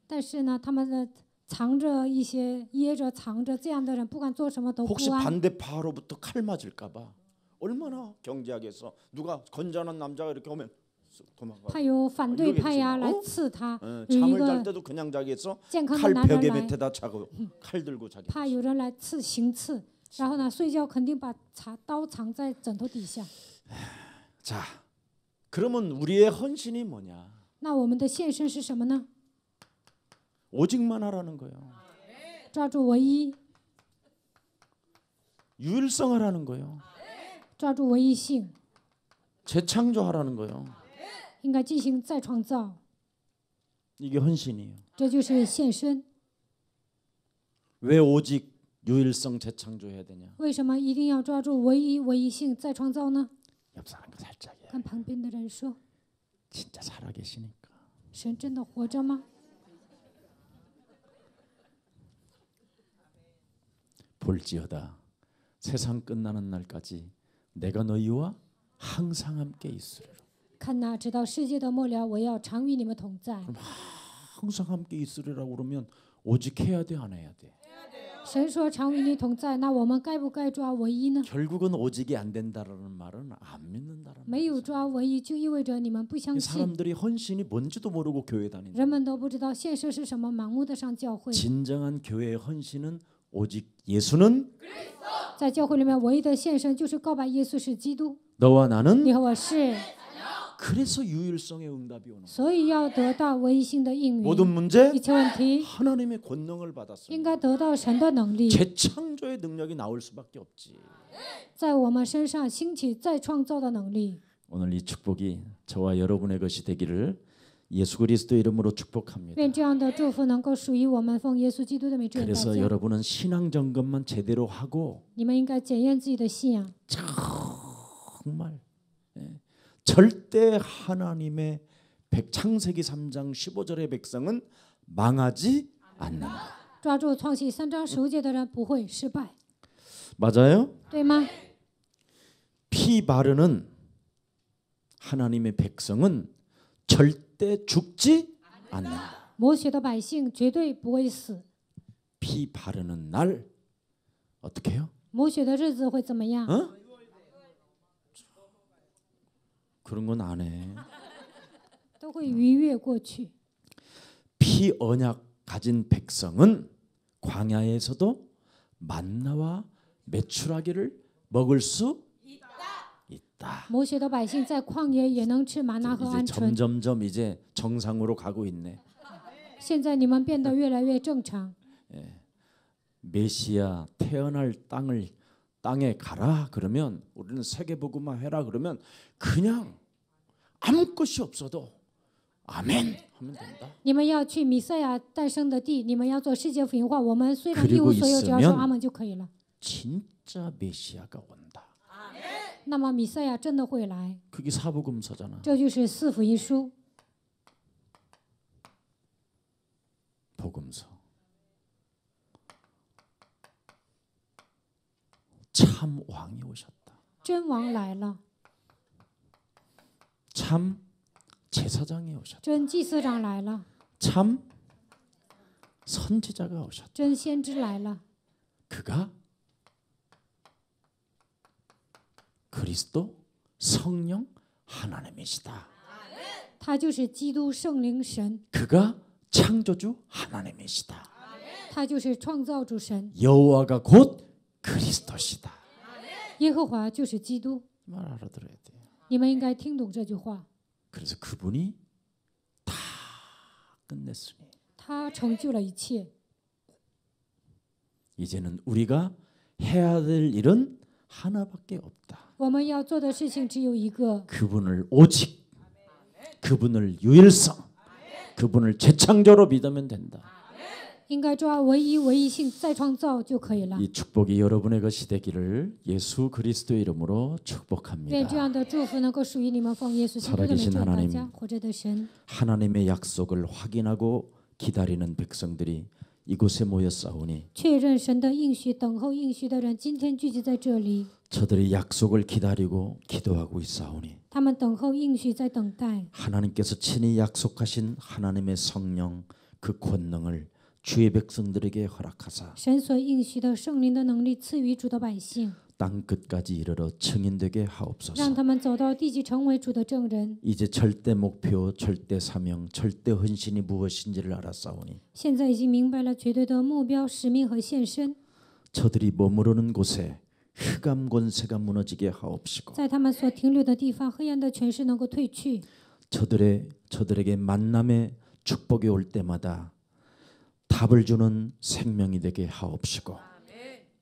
但是呢，他们呢藏着一些掖着藏着，这样的人不管做什么都 혹시 不安。 반대파로부터 칼 맞을까 봐 얼마나 경계하겠어. 누가 건전한 남자가 이렇게 오면 쓱 도망가. 怕有反对派呀来刺他，有一 잠을 잘 个 때도 그냥 자겠어. 健康的 칼 男人 벽에 来， 밑에다 차고 칼 들고 자겠어. 怕有人来行刺，然后呢睡觉肯定把刀藏在枕头底下。 자, 그러면 우리의 헌신이 뭐냐? 那我们的献身是什么呢？ 오직만 하라는 거예요. 抓住唯一， 유일성하라는 거예요. 抓住唯一性， 재창조하라는 거예요. 应该进行再创造， 이게 헌신이에요. 这就是献身。 왜 오직 유일성 재창조해야 되냐? 为什么一定要抓住唯一性再创造呢？ 옆 사람과 살짝이야. 跟旁边的人说， 진짜 살아계시니까. 神真的活着吗？ 볼지어다 세상 끝나는 날까지 내가 너희와 항상 함께 있으리라. 看哪，直到世界的末了，我要常与你们同在。 항상 함께 있으리라고 그러면 오직 해야 돼, 안 해야 돼? 神说常与你同在，那我们该不该抓唯一呢？ 결국은 오직이 안 된다라는 말은 안 믿는다라는 没有 말이죠. 抓唯一，就意味着你们不相信。 사람들이 헌신이 뭔지도 모르고 교회 다닌다. 人们都不知道献身是什么，盲目的上教会。 진정한 교회의 헌신은 오직 예수는 在教会里面，唯一的献身就是告白耶稣是基督， 너와 나는 你和我是， 그래서 유일성의 응답이 오는 거예요. 所以要得到唯一性的应 모든 允。 문제 一切问题 하나님의 권능을 应 받았습니다. 该得到神的能力， 재창조의 능력이 나올 수밖에 없지. 在我们身上兴起再创造的能力。 오늘 이 축복이 저와 여러분의 것이 되기를 예수 그리스도 이름으로 축복합니다. 愿这样的祝福能够属于我们，奉耶稣基督的名祝愿大 그래서 家。 여러분은 신앙 점검만 제대로 하고 你们应该检验自己的信仰， 정말 절대 하나님의 창세기 3장 15절의 백성은 망하지 않는다. 抓住创世3章15节的人不会失败， 맞아요? 对吗？ 피 바르는 하나님의 백성은 절대 죽지 않는다. 抹血的百姓绝对不会死， 피 바르는 날 어떻게 해요? 抹血的日子会怎么样？ 어? 그런 건 안 해. 都会逾越过去。 피 언약 가진 백성은 광야에서도 만나와 메추라기를 먹을 수 있다. 抹血的百姓在旷野也能吃玛纳和 이제 鹌鹑。 점점점 이제 정상으로 가고 있네. 现在你们变得越来越正常， 메시아 태어날 땅에 가라 그러면 우리는 세계복음화 해라 그러면 그냥 아무 것이 없어도 아멘 하면 된다. 你们要去弥赛亚诞生的地，你们要做世界福音化。我们虽然一 그리고 无所有，只要说 있으면 阿门就可以了。 진짜 메시아가 온다. 那么弥赛亚真的会来， 그게 사복음서잖아. 这就是四福音书。 복음서. 참 왕이 오셨다. 真王来了， 참 제사장이 오셨다. 真祭司长来了， 참 선지자가 오셨다. 真先知来了。 그가 그리스도 성령 하나님이시다. 他就是基督圣灵神， 그가 창조주 하나님이시다. 他就是创造主神， 여호와가 곧 그리스도시다. 耶和华就是基督。 말 알아들어야 돼. 你们应该听懂这句话。 그래서 그분이 다 끝냈으니 他成就了一切， 이제는 우리가 해야 될 일은 하나밖에 없다. 我们要做的事情只有一个， 그분을 오직 그분을 유일성 그분을 재창조로 믿으면 된다. 应该抓唯一唯一性再创造就可以了。 이 축복이 여러분의 것이 되기를 예수 그리스도의 이름으로 愿 축복합니다. 这样的祝福能够属于你们，奉耶稣基督的名 살아계신 祝福大 하나님 家。活着的神， 하나님의 약속을 확인하고 기다리는 백성들이 이곳에 모였사오니 确认神的应许、等候应许的人，今天聚集在这里， 저들이 약속을 기다리고 기도하고 있사오니 他们等候应许，在等待。 하나님께서 친히 약속하신 하나님의 성령 그 권능을 주의 백성들에게 허락하사 神所应许的圣灵的能力赐予主的百姓， 땅 끝까지 이르러 증인되게 让 하옵소서. 他们走到地极，成为主的证人。 이제 절대 목표, 절대 사명, 절대 헌신이 무엇인지를 알았사오니 现在已经明白了绝对的目标、使命和献身， 저들이 머무르는 곳에 흑암 권세가 무너지게 하옵시고 在他们所停留的地方，黑暗的权势能够退去。 저들에게 만남의 축복이 올 때마다 답을 주는 생명이 되게 하옵시고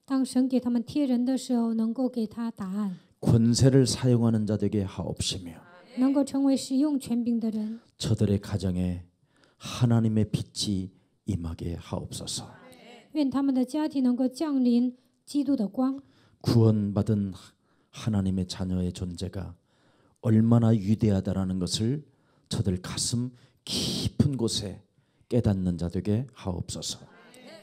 当神给他们贴人的时候，能够给他答案， 권세를 사용하는 자 되게 하옵시며 能够成为使用权柄的人。 저들의 가정에 하나님의 빛이 임하게 하옵소서. 愿他们的家庭能够降临基督的光。 구원받은 하나님의 자녀의 존재가 얼마나 위대하다라는 것을 저들 가슴 깊은 곳에 깨닫는 자 되게 하옵소서.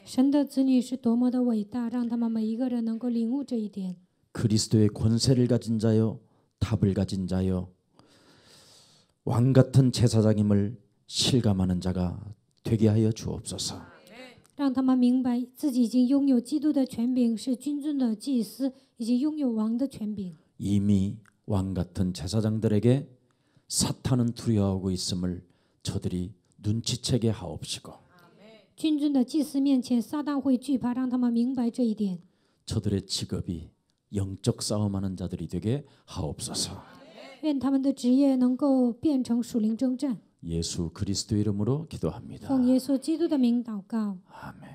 神的子女是多么的伟大，让他们每一个人能够领悟这一点。 그리스도의 권세를 가진 자여 답을 가진 자여 왕 같은 제사장임을 실감하는 자가 되게 하여 주옵소서. 让他们明白自己已经拥有基督的权柄，是君尊的祭司，以及拥有王的权柄。 이미 왕 같은 제사장들에게 사탄은 두려워하고 있음을 저들이 눈치채게 하옵시고 君尊的祭司面前，撒旦会惧怕，让他们明白这一点。 저들의 직업이 영적 싸움하는 자들이 되게 하옵소서. 愿他们的职业能够变成属灵征战。 예수 그리스도 이름으로 기도합니다. 奉耶稣基督的名祷告。 아멘.